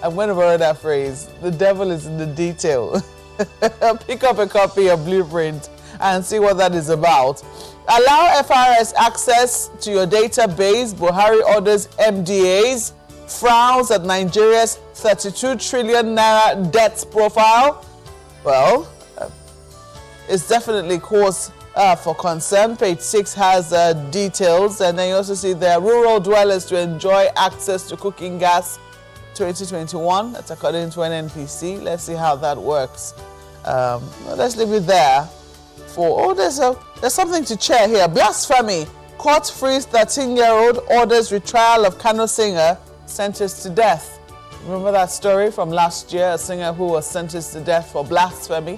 I'm going to borrow that phrase. The devil is in the detail. Pick up a copy of Blueprint and see what that is about. Allow FRS access to your database. Buhari orders MDAs. Frowns at Nigeria's 32 trillion naira debt profile. Well, it's definitely cause for concern. Page 6 has details. And then you also see there, rural dwellers to enjoy access to cooking gas 2021. That's according to NNPC. Let's see how that works. Let's leave it there. There's something to cheer here. Blasphemy. Court frees 13-year-old, orders retrial of Kanu singer sentenced to death. Remember that story from last year? A singer who was sentenced to death for blasphemy.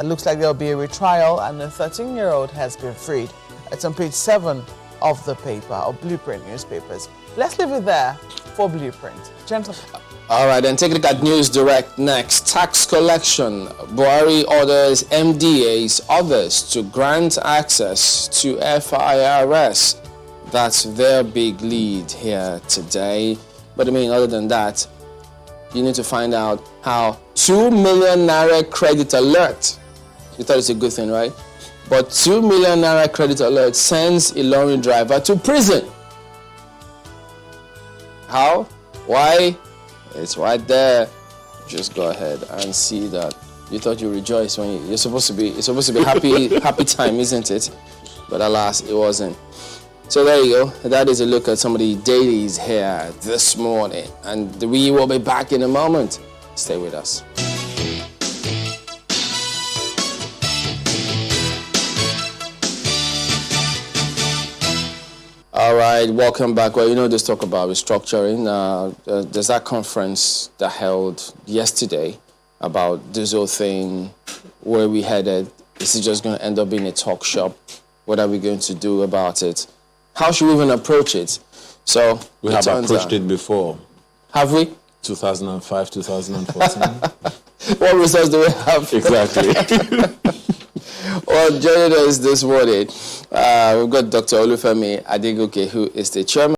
Looks like there'll be a retrial, and the 13-year-old has been freed. It's on page 7 of the paper, of Blueprint newspapers. Let's leave it there for Blueprint. Gentlemen. All right, then take a look at News Direct next. Tax collection. Buhari orders MDAs, others to grant access to FIRS. That's their big lead here today. But I mean, other than that, you need to find out how 2 million naira credit alert. You thought it's a good thing, right? But 2 million naira credit alert sends a lorry driver to prison. How? Why? It's right there. Just go ahead and see that. You thought you rejoiced when you're supposed to be. It's supposed to be happy time, isn't it? But alas, it wasn't. So there you go. That is a look at some of the dailies here this morning, and we will be back in a moment. Stay with us. All right, welcome back. Well, let's talk about restructuring. There's that conference that held yesterday about this whole thing. Where we headed? Is it just going to end up being a talk shop? What are we going to do about it? How should we even approach it? So we have approached it before. Have we? 2005, 2014. What results do we have? Exactly. Well, joining us this morning, we've got Dr. Olufemi Adegoke, who is the chairman